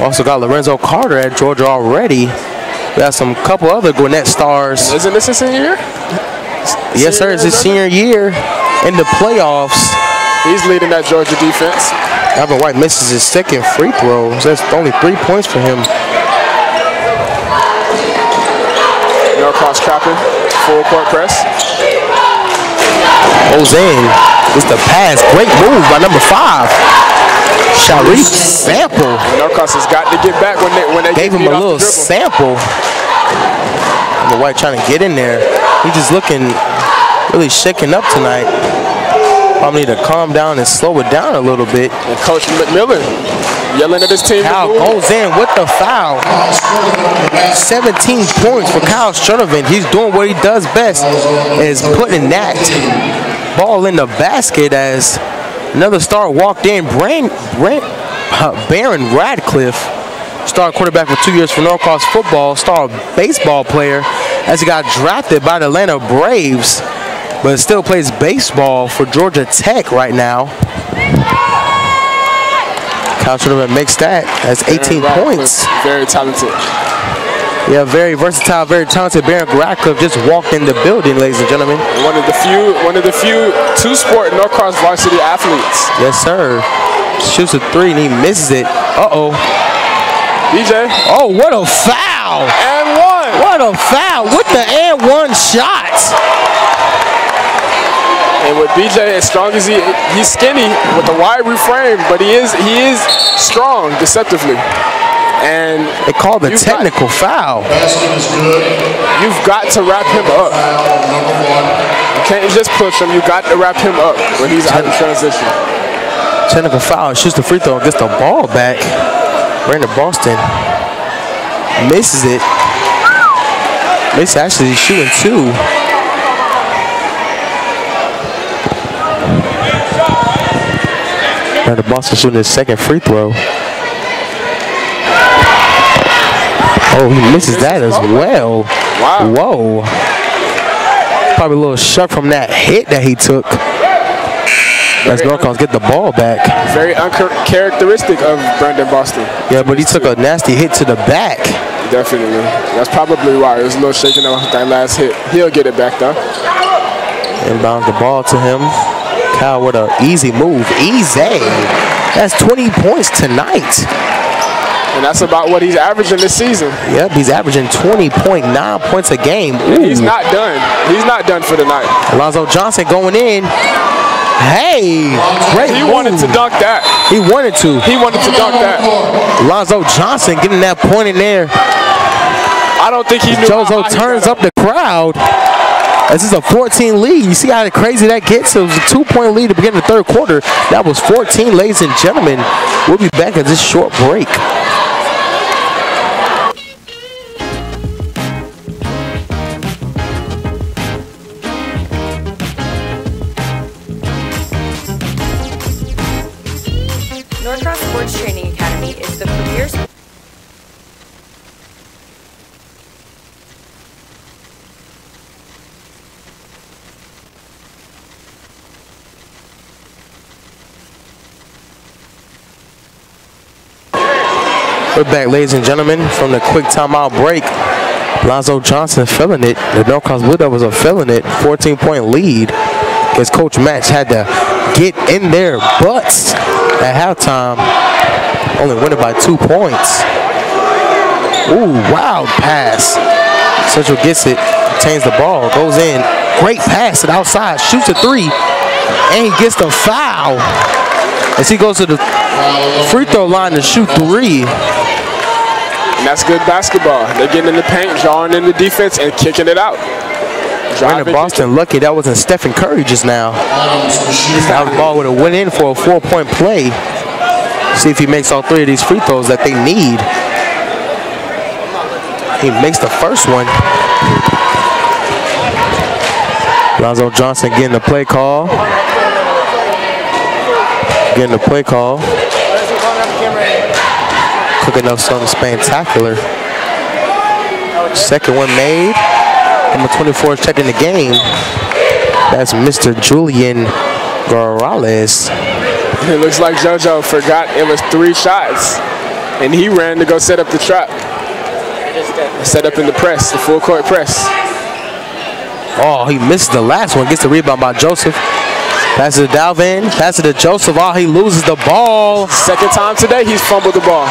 Also got Lorenzo Carter at Georgia already. We got some couple other Gwinnett stars. Isn't this his senior year? Yes, sir. It's his senior year in the playoffs. He's leading that Georgia defense. Dalvin White misses his second free throw. So that's only 3 points for him. Norcross trapping, full court press. Ozane, it's the pass. Great move by number 5. Sharif Sample. Norcross has got to get back when they gave him a little sample. Dalvin White trying to get in there. He's just looking really shaken up tonight. Probably need to calm down and slow it down a little bit. And Coach McMillan yelling at his team. Kyle goes in with the foul. 17 points for Kyle Sturdivant. He's doing what he does best, is putting that ball in the basket as another star walked in. Baron Radcliffe, star quarterback for 2 years for Norcross football, star baseball player, as he got drafted by the Atlanta Braves, but still plays baseball for Georgia Tech right now. Kyle Sturdivant makes that. That's 18 points. Very talented. Yeah, very versatile, very talented. Baron Radcliffe just walked in the building, ladies and gentlemen. One of the few two-sport Norcross varsity athletes. Yes, sir. Shoots a 3 and he misses it. Uh-oh. BJ. Oh, what a foul. And 1. What a foul with the and 1 shot. And with BJ, as strong as he's skinny with a wide frame, but he is strong deceptively. And they called a technical foul. Basket is good. You've got to wrap him up. You can't just push him. You got to wrap him up when he's out of transition. Technical foul. Shoots the free throw and gets the ball back. Brandon Boston misses it. Misses actually shooting 2. Brandon Boston shooting his second free throw. Oh, he misses that as well. Wow. Whoa. Probably a little shock from that hit that he took. As Norcross get the ball back. Very uncharacteristic of Brandon Boston. Yeah, but he took a nasty hit to the back. Definitely. That's probably why it was a little shaking off that last hit. He'll get it back though. Inbound the ball to him. Kyle with an easy move. Easy. That's 20 points tonight. And that's about what he's averaging this season. Yep, he's averaging 20.9 points a game. And he's not done. He's not done for the night. Alonzo Johnson going in. Hey, great He move. wanted to dunk that. He wanted to. He wanted to dunk that. Alonzo Johnson getting that point in there. I don't think he knew. Jozo turns up the crowd. This is a 14 lead. You see how crazy that gets? It was a 2-point lead to begin the third quarter. That was 14, ladies and gentlemen. We'll be back at this short break. Norcross Sports Training Academy is the premier We're back, ladies and gentlemen, from the quick timeout break. Lonzo Johnson feeling it. The Norcross Blue Devils are feeling it. 14-point lead. Because Coach Match had to get in their butts at halftime. Only winning by 2 points. Ooh, wild pass. Central gets it, obtains the ball, goes in. Great pass to the outside, shoots a three, and he gets the foul as he goes to the free throw line to shoot three. And that's good basketball. They're getting in the paint, drawing in the defense, and kicking it out. Brandon Boston lucky that wasn't Stephen Curry just now. That ball would have went in for a 4-point play. See if he makes all three of these free throws that they need. He makes the first one. Lonzo Johnson getting the play call. Cooking up something spectacular. Second one made. Number 24 is checked in the game. That's Mr. Julian Gorales. It looks like JoJo forgot it was 3 shots, and he ran to go set up the trap. Set up in the press, the full court press. Oh, he missed the last one. Gets the rebound by Joseph. Passes to Dalvin. Passes to Joseph. Oh, he loses the ball. Second time today he's fumbled the ball.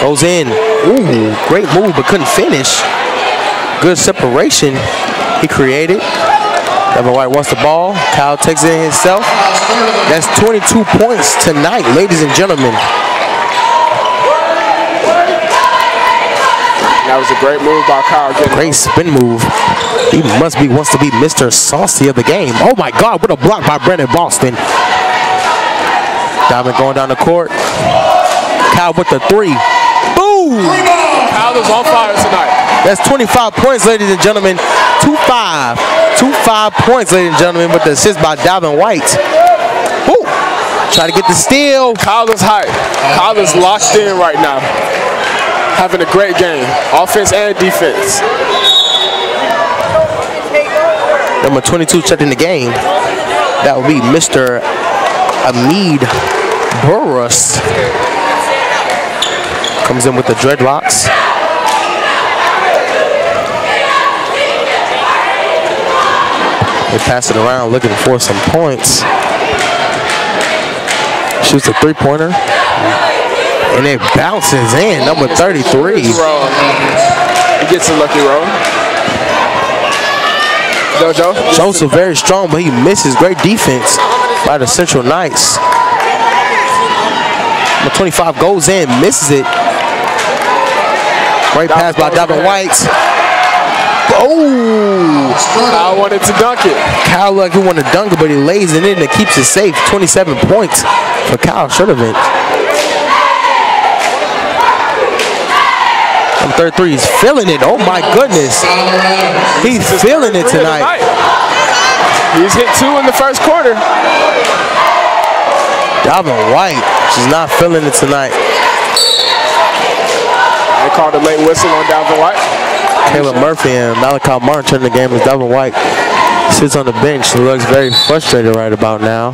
Goes in. Ooh, great move, but couldn't finish. Good separation he created. Devin White wants the ball. Kyle takes it in himself. That's 22 points tonight, ladies and gentlemen. That was a great move by Kyle. Great spin move. He wants to be Mr. Saucy of the game. Oh my God, what a block by Brandon Boston. Diamond going down the court. Kyle with the three. Boom! Kyle is on fire tonight. That's 25 points, ladies and gentlemen. 2-5. 2-5 points, ladies and gentlemen, with the assist by Dalvin White. Woo! Try to get the steal. Kyle is hot. Kyle is locked in right now. Having a great game, offense and defense. Number 22 checked in the game. That will be Mr. Amid Burrus. Comes in with the dreadlocks. They pass it around looking for some points. Shoots a three-pointer. And it bounces in, number 33. He gets a lucky roll. JoJo. Joseph very strong, but he misses. Great defense by the Central Knights. Number 25 goes in, misses it. Great pass by Dalvin White. Oh! Kyle wanted to dunk it. Kyle like he wanted to dunk it, but he lays it in and keeps it safe. 27 points for Kyle Shurtevant. 33, he's feeling it. Oh my goodness. He's feeling it tonight. He's hit 2 in the first quarter. Dalvin White, she's not feeling it tonight. They called a late whistle on Dalvin White. Caleb Murphy and Malachi Martin turning the game as Dalvin White sits on the bench and looks very frustrated right about now.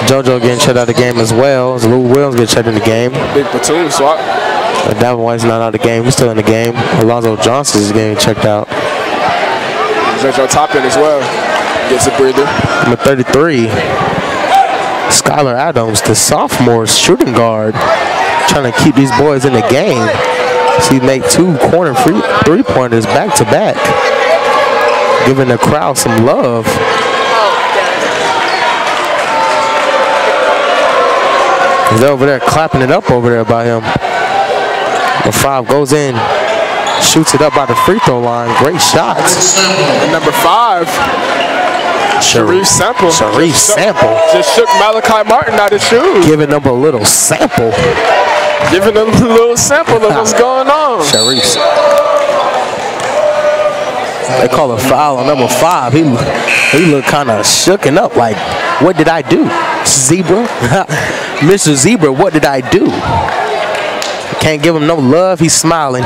JoJo getting shut out of the game as well as Lou Williams gets shut in the game. Big platoon swap. But Dalvin White's not out of the game. He's still in the game. Alonzo Johnson is getting checked out. JoJo Toppin as well. Gets a breather. Number 33, Skylar Adams, the sophomore shooting guard, trying to keep these boys in the game. So he made 2 corner three-pointers back-to-back, giving the crowd some love. They're over there clapping it up over there by him. Number 5 goes in, shoots it up by the free throw line. Great shots. And number 5, Sharif Sample. Just shook Malachi Martin out his shoes. Giving them a little sample. Giving them a little sample of what's going on. Sharif. They call a foul on number 5. He looked kind of shooken up like, what did I do? Zebra? Mr. Zebra, what did I do? Can't give him no love. He's smiling.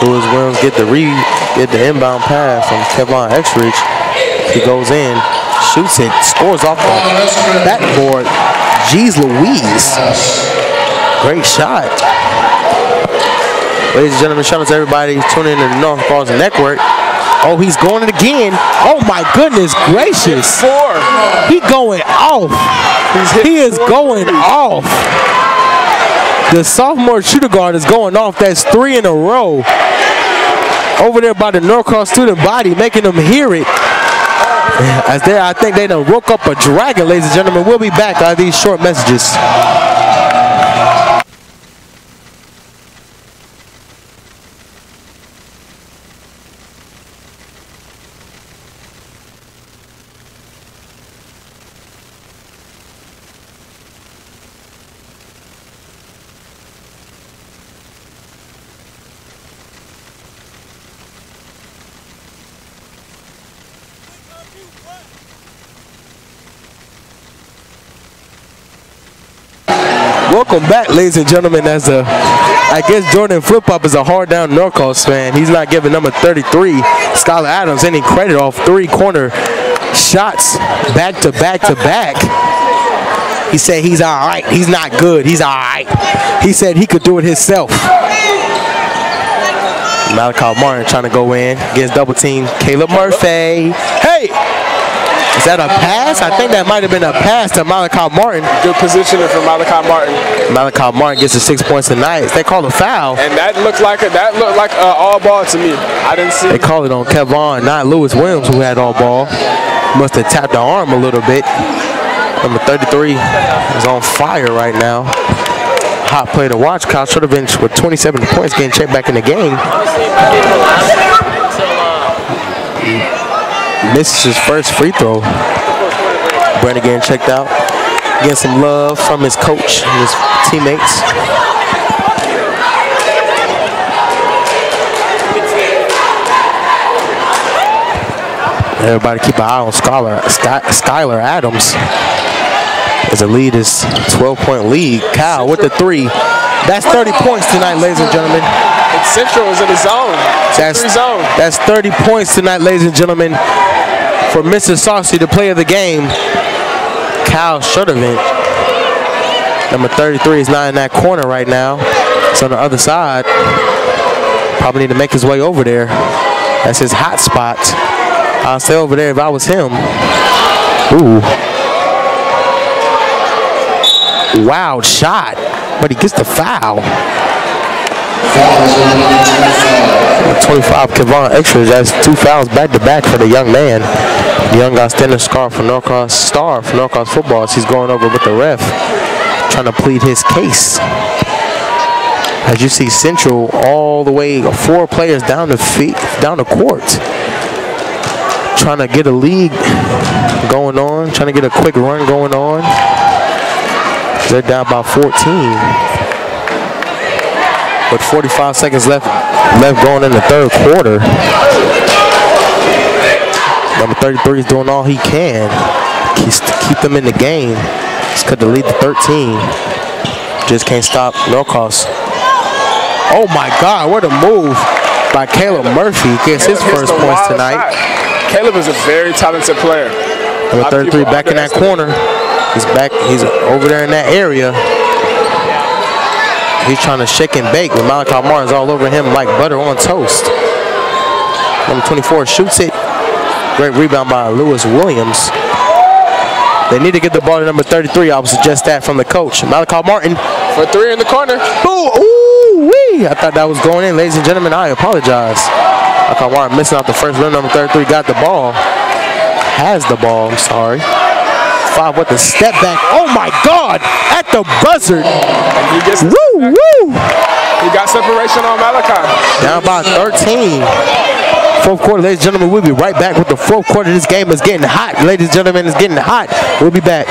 Lewis Williams get the Get the inbound pass from Kevon Exridge. He goes in, shoots it, scores off the backboard. Jeez Louise. Great shot. Ladies and gentlemen, shout out to everybody tuning in to the Norcross Network. Oh, he's going it again. Oh my goodness gracious. He going off. He is going off. The sophomore shooter guard is going off. That's 3 in a row. Over there by the Norcross student body, making them hear it. As there, I think they done woke up a dragon, ladies and gentlemen. We'll be back after these short messages. Welcome back, ladies and gentlemen. I guess Jordan Flip-Flop is a hard down Norcross fan. He's not giving number 33, Skylar Adams, any credit off 3-corner shots back to back to back. He said he's all right. He's not good. He's all right. He said he could do it himself. Malachi Martin trying to go in against double team Caleb Murphy. Hey! Is that a pass? I think that might have been a pass to Malachi Martin. Good positioning for Malachi Martin. Malachi Martin gets the 6 points tonight. They call a foul. And that looked like all ball to me. I didn't see. They call it on Kevon, not Lewis Williams, who had all ball. Must have tapped the arm a little bit. Number 33 is on fire right now. Hot play to watch. Kyle Shudovich with 27 points getting checked back in the game. Misses his first free throw. Brandon getting checked out. Getting some love from his coach and his teammates. Everybody keep an eye on Skylar Adams. As the lead is 12-point lead. Kyle with the 3. That's 30 points tonight, ladies and gentlemen. And Central is in the zone. That's 30 points tonight, ladies and gentlemen. For Mr. Saucy, the player of the game, Kyle Shudovich. Number 33 is not in that corner right now. It's on the other side. Probably need to make his way over there. That's his hot spot. I'll stay over there if I was him. Ooh. Wild shot, but he gets the foul. 25, Kevon Exridge. That's 2 fouls back to back for the young man. The young outstanding star for Norcross football. He's going over with the ref, trying to plead his case. As you see, Central all the way 4 players down the court, trying to get a lead going on, trying to get a quick run going on. They're down by 14. With 45 seconds left going in the third quarter. Number 33 is doing all he can to keep them in the game. Just cut the lead to 13. Just can't stop Norcross. Oh my God, what a move by Caleb Murphy. Gets his first points tonight. Caleb is a very talented player. Number 33 back in that corner. He's back. He's over there in that area. He's trying to shake and bake, but Malachi Martin's all over him like butter on toast. Number 24 shoots it. Great rebound by Lewis Williams. They need to get the ball to number 33. I would suggest that from the coach. Malachi Martin. For 3 in the corner. Ooh-wee. I thought that was going in. Ladies and gentlemen, I apologize. Malachi Martin missing out the first rim. Number 33 got the ball. Has the ball, I'm sorry. 5 with the step back. Oh my God! At the buzzer. And he gets woo! He got separation on Malachi. Down by 13. Fourth quarter, ladies and gentlemen. We'll be right back with the fourth quarter. This game is getting hot, ladies and gentlemen. It's getting hot. We'll be back.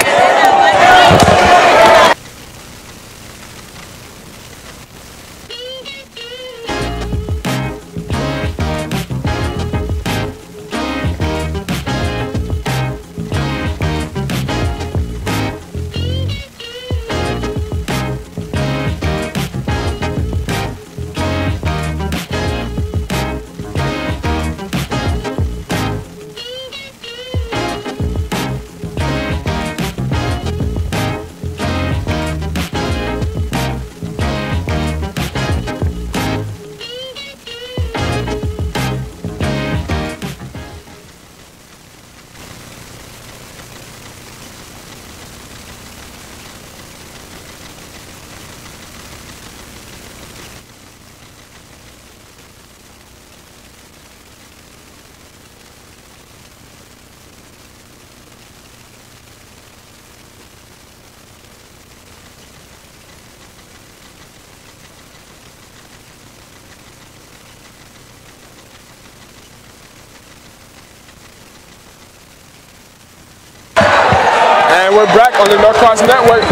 we're back on the Norcross Network.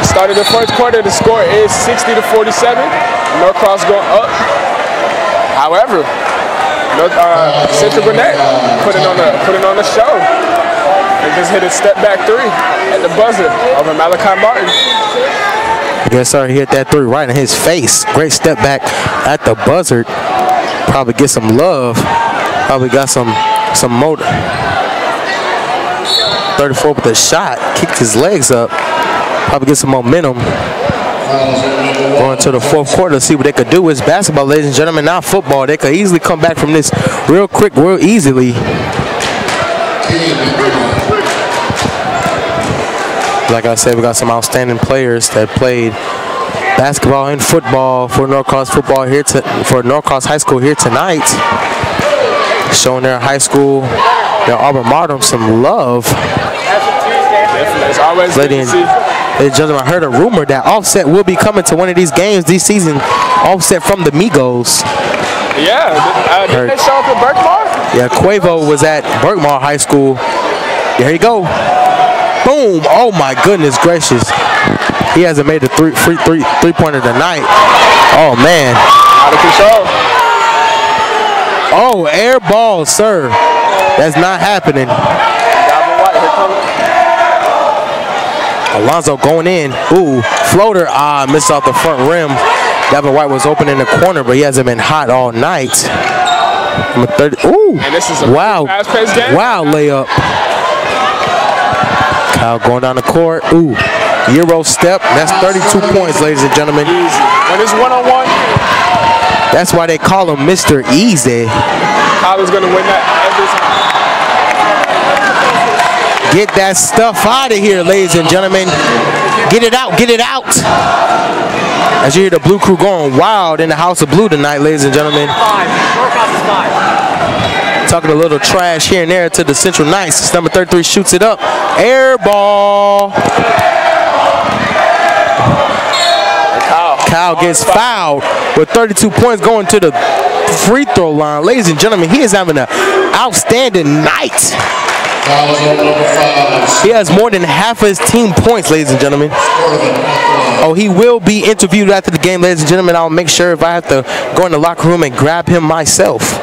Started the first quarter. The score is 60-47. Norcross going up. However, Central Gwinnett putting on the show. They just hit a step back three at the buzzer over Malachi Martin. Yes, sir. He hit that three right in his face. Great step back at the buzzer. Probably get some love. Probably got some motor. 34 with a shot. Kicked his legs up. Probably get some momentum. Going to the fourth quarter to see what they could do. It's basketball, ladies and gentlemen, not football. They could easily come back from this real quick, real easily. Like I said, we got some outstanding players that played basketball and football for Norcross football here for Norcross High School here tonight. Showing their high school, their alma mater some love. It's always Ladies and gentlemen, I heard a rumor that Offset will be coming to one of these games this season. Offset from the Migos. Yeah, didn't they show up at Berkmar? Yeah, Quavo was at Berkmar High School. There you go. Boom! Oh my goodness gracious! He hasn't made a three-pointer tonight. Oh man! Out of control. Oh, air ball, sir. That's not happening. Alonzo going in. Ooh, floater. Missed off the front rim. Davin White was open in the corner, but he hasn't been hot all night. Number 30. Ooh. And this is a wow. fast-paced game. Wow, layup. Kyle going down the court. Ooh, Euro step. That's 32 points, ladies and gentlemen. Easy. When it's one-on-one. That's why they call him Mr. Easy. Kyle is going to win that every time. Get that stuff out of here, ladies and gentlemen. Get it out, get it out. As you hear the Blue Crew going wild in the House of Blue tonight, ladies and gentlemen. Talking a little trash here and there to the Central Knights. Number 33 shoots it up. Air ball. Kyle gets fouled with 32 points going to the free throw line. Ladies and gentlemen, he is having an outstanding night. He has more than half of his team points, ladies and gentlemen. Oh, he will be interviewed after the game, ladies and gentlemen. I'll make sure if I have to go in the locker room and grab him myself.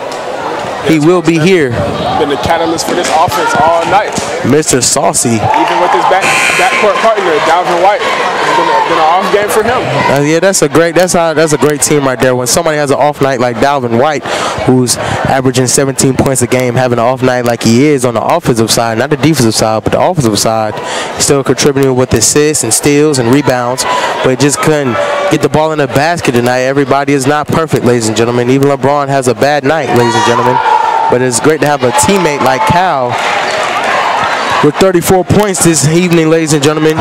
He will be here. Been the catalyst for this offense all night. Mr. Saucy. Even with his backcourt partner, Dalvin White. It's been an off game for him. Yeah, that's a great team right there. When somebody has an off night like Dalvin White, who's averaging 17 points a game, having an off night like he is on the offensive side, not the defensive side, but the offensive side, still contributing with assists and steals and rebounds, but just couldn't get the ball in the basket tonight. Everybody is not perfect, ladies and gentlemen. Even LeBron has a bad night, ladies and gentlemen. But it's great to have a teammate like Cal with 34 points this evening, ladies and gentlemen.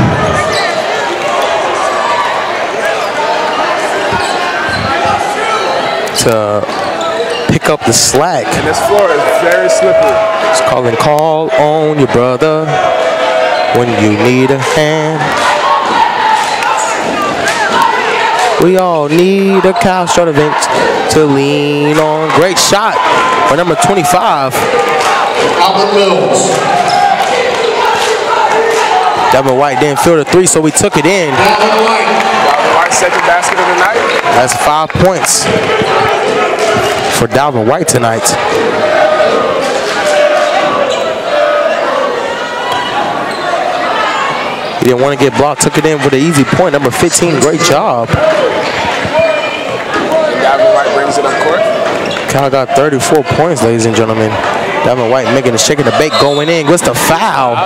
To pick up the slack. And this floor is very slippery. It's calling call on your brother when you need a hand. We all need a Cal short event to lean on. Great shot for number 25. Albert Mills. Dalvin White didn't field a three, so we took it in. Dalvin White's second basket of the night. That's 5 points for Dalvin White tonight. He didn't want to get blocked, took it in with an easy point. Number 15, great job. Dalvin White brings it up court. Kyle got 34 points, ladies and gentlemen. Dalvin White making a shake and the bake going in. What's the foul?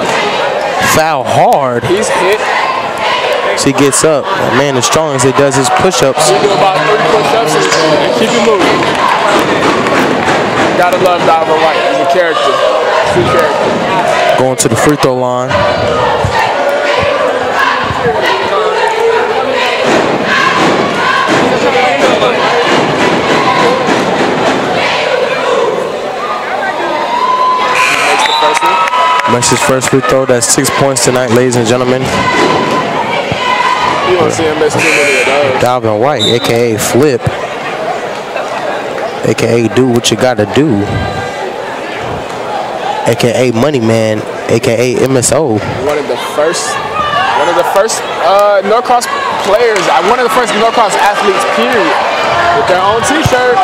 Foul hard. He's hit. So he gets up. That man is strong as he does his push-ups. He do about 30 push-ups and keep it moving. Gotta love Dalvin White. He's a character. True character. Going to the free throw line. Makes his first free throw. That's 6 points tonight, ladies and gentlemen. You don't see him miss too many of those. Dalvin White, a.k.a. Flip. A.k.a. do what you gotta do. A.k.a. Money Man. aka MSO. One of the first Norcross players, one of the first Norcross athletes, period, with their own T-shirt.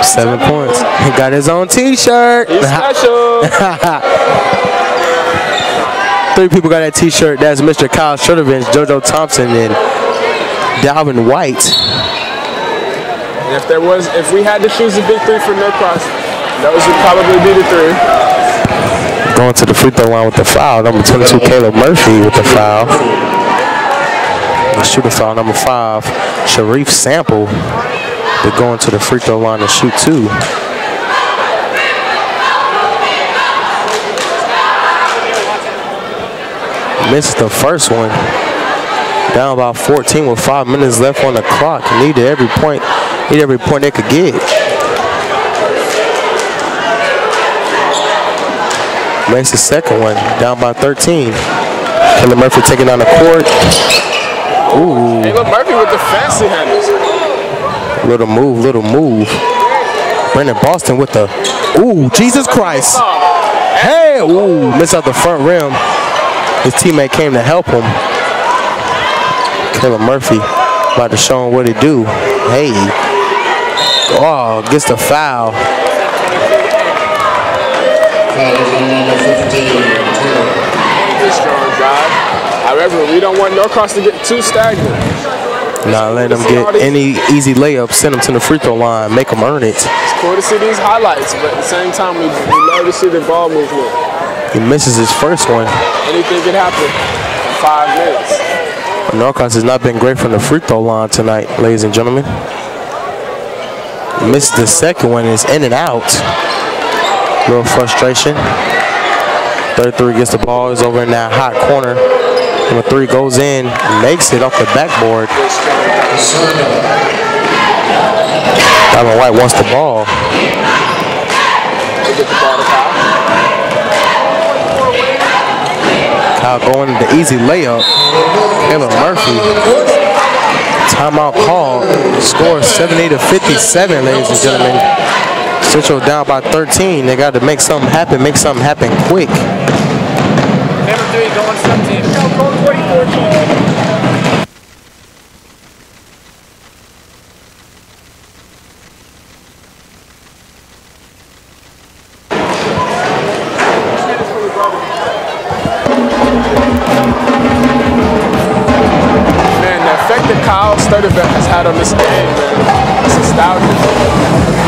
7 points. He got his own T-shirt. He's special. 3 people got that T-shirt. That's Mr. Kyle Shuttervins, JoJo Thompson, and Dalvin White. And if we had to choose a big 3 for Norcross, those would probably be the 3. Going to the free throw line with the foul. Number 22, Caleb Murphy with the foul. The shooter foul, number 5, Sharif Sample. They're going to the free throw line to shoot 2. Missed the first one. Down about 14 with 5 minutes left on the clock. Needed every point they could get. Makes the second one, down by 13. Caleb Murphy taking on the court. Ooh. Caleb Murphy with the fancy handles. Little move. Brandon Boston with the, ooh, Jesus Christ. Hey, ooh, missed out the front rim. His teammate came to help him. Caleb Murphy about to show him what he do. Hey. Oh, gets the foul. Strong drive. However, we don't want Norcross to get too stagnant. Not letting them get any easy layups. Send them to the free throw line. Make them earn it. It's cool to see these highlights, but at the same time, we love to see the ball movement. He misses his first one. Anything can happen in 5 minutes. Norcross has not been great from the free throw line tonight, ladies and gentlemen. Missed the second one. Is in and out. Little frustration. 33 gets the ball. Is over in that hot corner. Number 3 goes in, makes it off the backboard. Dalvin White wants the ball. Kyle going the easy layup. Caleb Murphy. Timeout call. Score 70-57, ladies and gentlemen. Central down by 13. They got to make something happen quick. Number 3 going 17. Go 44. Kyle Sturtevant has had on this game, man, it's astounding.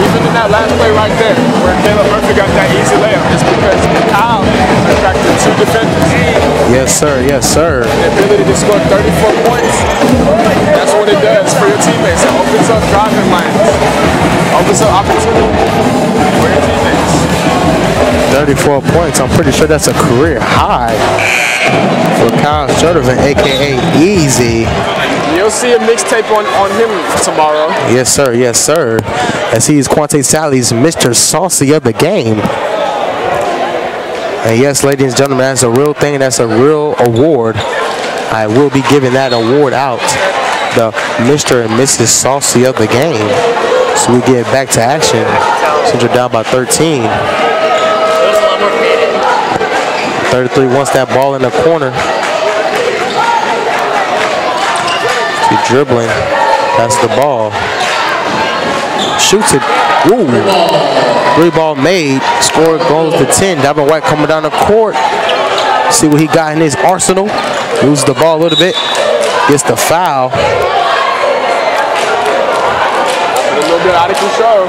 Even in that last play right there, where Caleb Murphy got that easy layup, it's because Kyle attracted 2 defenders. Yes, sir. Yes, sir. And the ability to score 34 points, that's what it does for your teammates. It opens up driving lanes, opens up opportunity for your teammates. 34 points. I'm pretty sure that's a career high for Kyle Sturtevant, a.k.a. Easy. You'll see a mixtape on him tomorrow. Yes, sir. Yes, sir. As he is Quante Sally's Mr. Saucy of the game. And yes, ladies and gentlemen, that's a real thing. That's a real award. I will be giving that award out. The Mr. and Mrs. Saucy of the game. So we get back to action. Central down by 13. 33 wants that ball in the corner. He's dribbling. That's the ball. Shoots it. Ooh. 3 ball made. Score goes to 10. Dalvin White coming down the court. See what he got in his arsenal. Loses the ball a little bit. Gets the foul. A little bit out of control.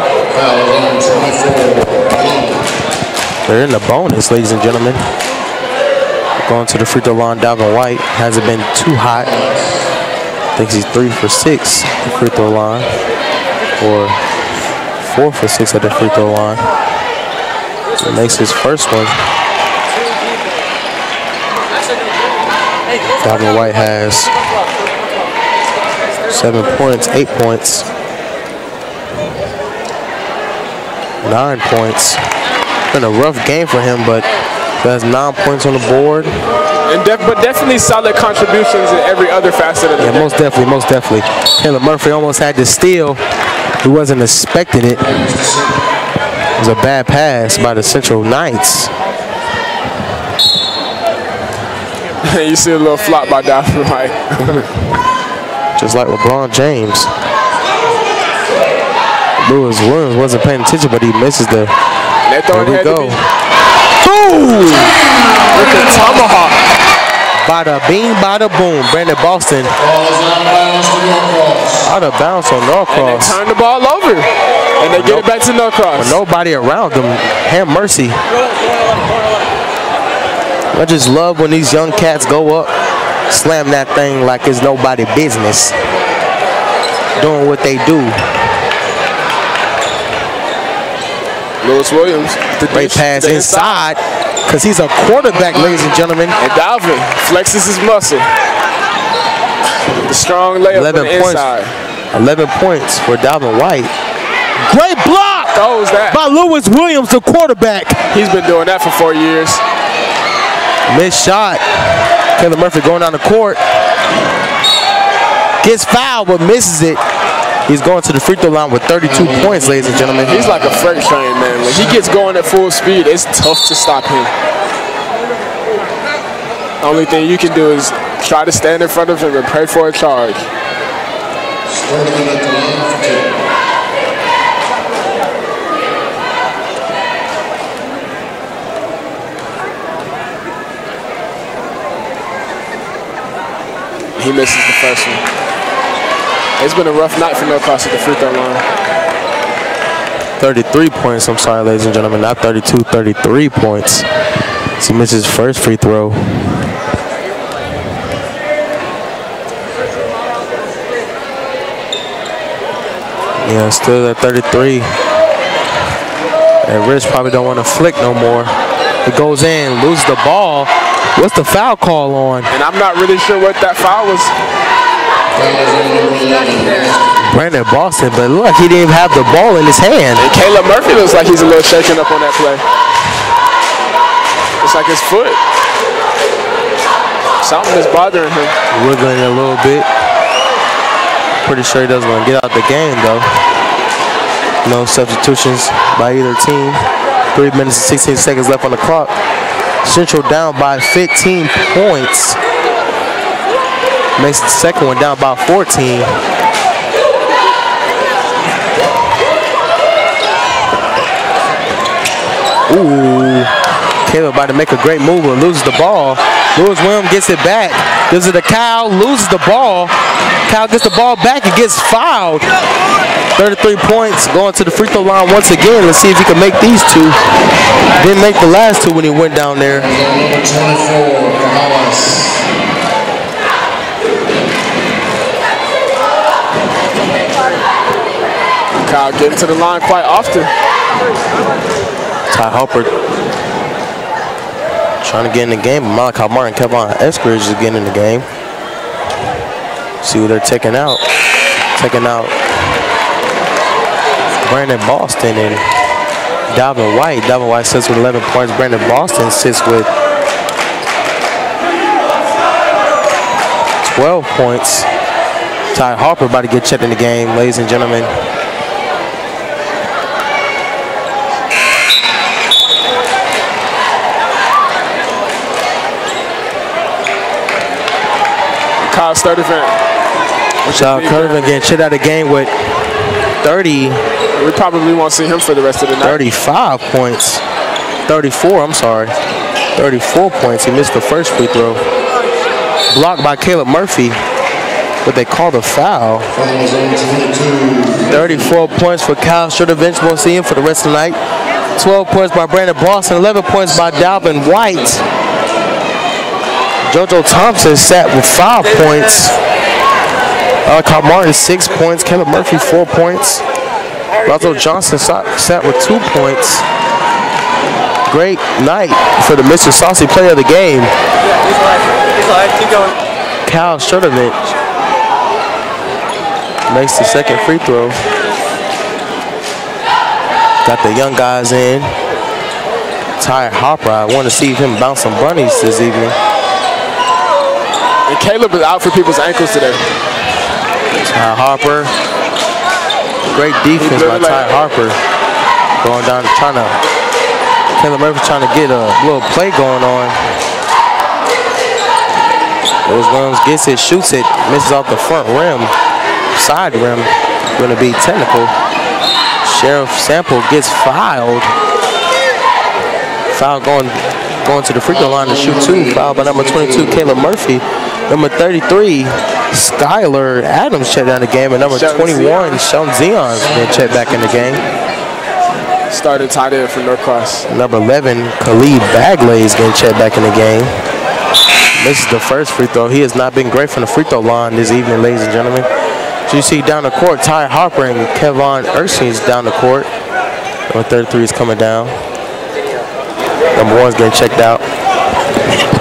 They're in the bonus, ladies and gentlemen. Going to the free throw line, Dalvin White. Hasn't been too hot. Thinks he's 3 for 6 at the free throw line. Or 4 for 6 at the free throw line. So makes his first one. Dalvin White has 7 points, 8 points, 9 points. Been a rough game for him, but that's 9 points on the board. But definitely solid contributions in every other facet of the game. Most definitely. Caleb Murphy almost had to steal. He wasn't expecting it. It was a bad pass by the Central Knights. You see a little flop by Dalvin White. Just like LeBron James. Lewis Williams wasn't paying attention, but he misses the. There we go. Boom! With the tomahawk. Bada bing, bada boom. Brandon Boston. Out of bounds on Norcross. And they turn the ball over. And they get it back to Norcross. With nobody around them. Have mercy. I just love when these young cats go up, slam that thing like it's nobody business. Doing what they do. Lewis Williams. Great pass inside. Because he's a quarterback, ladies and gentlemen. And Dalvin flexes his muscle. The strong layup 11 on the points. inside. 11 points for Dalvin White. Great block by Lewis Williams, the quarterback. He's been doing that for 4 years. Missed shot. Caleb Murphy going down the court. Gets fouled, but misses it. He's going to the free throw line with 32 points, ladies and gentlemen. He's like a freight train, man. When he gets going at full speed, it's tough to stop him. Only thing you can do is try to stand in front of him and pray for a charge. He misses the first one. It's been a rough night for Norcross at the free throw line. 33 points, I'm sorry, ladies and gentlemen. Not 32, 33 points. So he misses his first free throw. Yeah, still at 33. And Rich probably don't want to flick no more. It goes in, loses the ball. What's the foul call on? And I'm not really sure what that foul was. Brandon Boston, but it looked like he didn't even have the ball in his hand. And Caleb Murphy looks like he's a little shaken up on that play. It's like his foot. Something is bothering him. Wiggling a little bit. Pretty sure he doesn't want to get out the game, though. No substitutions by either team. 3 minutes and 16 seconds left on the clock. Central down by 15 points. Makes the second one down by 14. Ooh. Caleb about to make a great move and loses the ball. Lewis Williams gets it back. Gives it to Kyle, loses the ball. Kyle gets the ball back and gets fouled. 33 points, going to the free throw line once again. Let's see if he can make these two. Didn't make the last two when he went down there. Kyle getting to the line quite often. Ty Harper trying to get in the game. Malachi Martin, Kevon Eskridge is getting in the game. See who they're taking out. Taking out Brandon Boston and Dalvin White. Dalvin White sits with 11 points. Brandon Boston sits with 12 points. Ty Harper about to get checked in the game, ladies and gentlemen. Kyle Sturdivant. Kyle Sturdivant getting checked out of the game with 30. We probably won't see him for the rest of the night. 35 points. 34, I'm sorry. 34 points. He missed the first free throw. Blocked by Caleb Murphy, but they called a foul. 34 points for Kyle Sturdivant. Won't see him for the rest of the night. 12 points by Brandon Boston. 11 points by Dalvin White. JoJo Thompson sat with 5 points. Kyle Martin 6 points. Caleb Murphy 4 points. Lonzo Johnson sat with 2 points. Great night for the Mr. Saucy player of the game. Kyle Sturdivant makes the second free throw. Got the young guys in. Ty Harper, I want to see him bounce some bunnies this evening. And Caleb is out for people's ankles today. Ty Harper. Great defense by Ty Harper. Going down, trying to, Caleb Murphy trying to get a little play going on. Rose Williams gets it, shoots it, misses off the front rim, side rim. Going to be technical. Sheriff Sample gets fouled. Foul going to the free throw line to shoot 2. Foul by number 22, Caleb Murphy. Number 33, Skylar Adams checked down the game, and number 21, Sheldon Zion's been checked back in the game. Started tight end for Norcross. Number 11, Khalid Bagley is getting checked back in the game. This is the first free throw. He has not been great from the free throw line this evening, ladies and gentlemen. So you see down the court, Ty Harper and Kevon Ursing is down the court. Number 33 is coming down. Number 1 is getting checked out.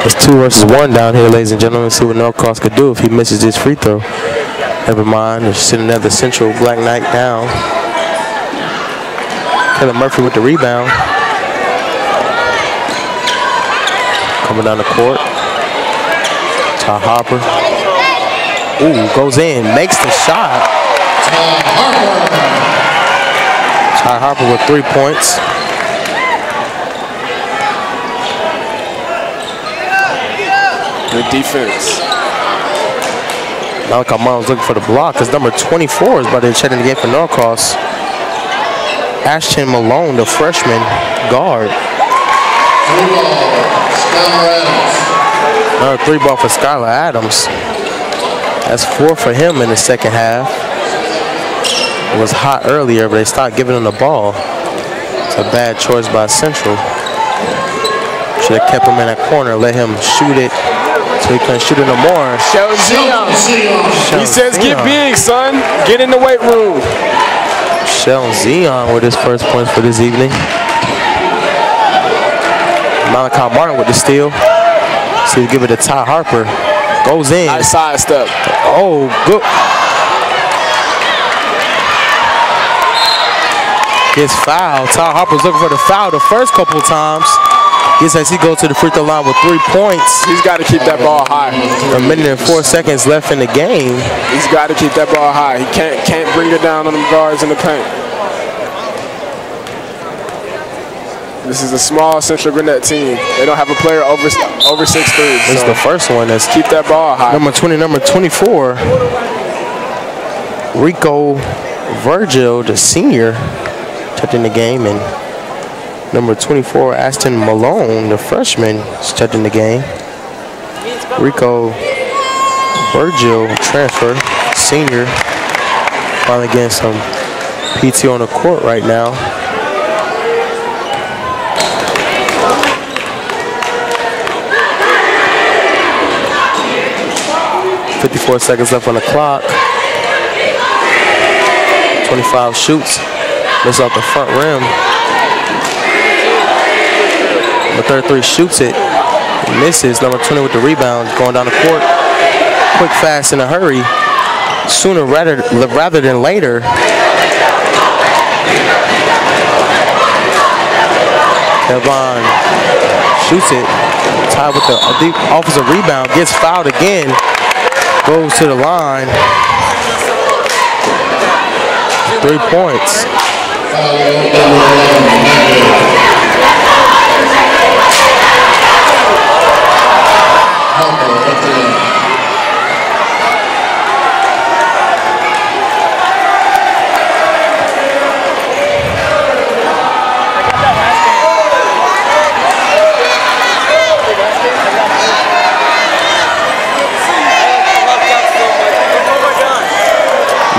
It's 2 versus 1 down here, ladies and gentlemen. See what Norcross could do if he misses this free throw. Never mind, there's sitting another Central Black Knight down. Caleb Murphy with the rebound. Coming down the court. Ty Harper. Ooh, goes in, makes the shot. Ty Harper with 3 points. Good defense. Malachi Martin's looking for the block because number 24 is about to check in the game for Norcross. Ashton Malone, the freshman guard. Another 3 ball for Skylar Adams. That's 4 for him in the second half. It was hot earlier, but they stopped giving him the ball. It's a bad choice by Central. Should have kept him in that corner, let him shoot it so he couldn't shoot it no more. Sheldon Zion. He says, get big, son. Get in the weight room. Sheldon Zion with his first points for this evening. Malachi Martin with the steal. So you give it to Ty Harper. Goes in. Nice side step. Oh, good. Gets fouled. Ty Harper's looking for the foul the first couple of times. Gets as he goes to the free throw line with 3 points. He's got to keep that ball high. 1 minute and 4 seconds left in the game. He's got to keep that ball high. He can't bring it down on them guards in the paint. This is a small Central Gwinnett team. They don't have a player over 6'3". This is the first one. That's keep that ball high. Number 20, number 24, Rico Virgil, the senior, checked in the game, and number 24, Ashton Malone, the freshman, is checked in the game. Rico Virgil, transfer, senior, finally getting some PT on the court right now. 54 seconds left on the clock. 25 shoots. Misses off the front rim. Number 33 shoots it. Misses. Number 20 with the rebound. Going down the court. Quick, fast, in a hurry. Sooner rather than later. Kevon shoots it. Tied with the deep offensive rebound. Gets fouled again. Goes to the line. 3 points.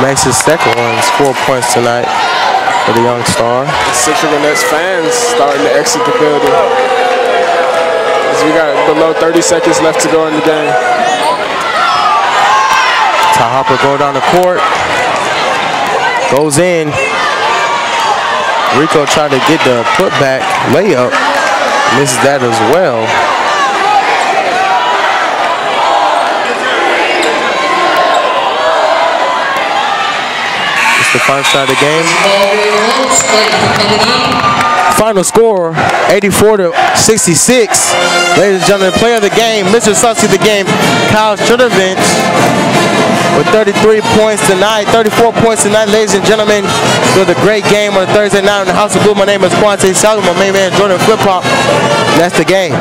Makes his second one. It's 4 points tonight for the young star. Central Gwinnett's fans starting to exit the building. As we got below 30 seconds left to go in the game. Ty Harper going down the court. Goes in. Rico tried to get the putback layup. Misses that as well. The final shot of the game. Final score, 84-66. Ladies and gentlemen, player of the game, Mr. Sussy of the game, Kyle Shuddervant, with 33 points tonight, 34 points tonight, ladies and gentlemen. It was a great game on a Thursday night in the House of Blue. My name is Quante Salem, my main man Jordan Flip Hop. That's the game.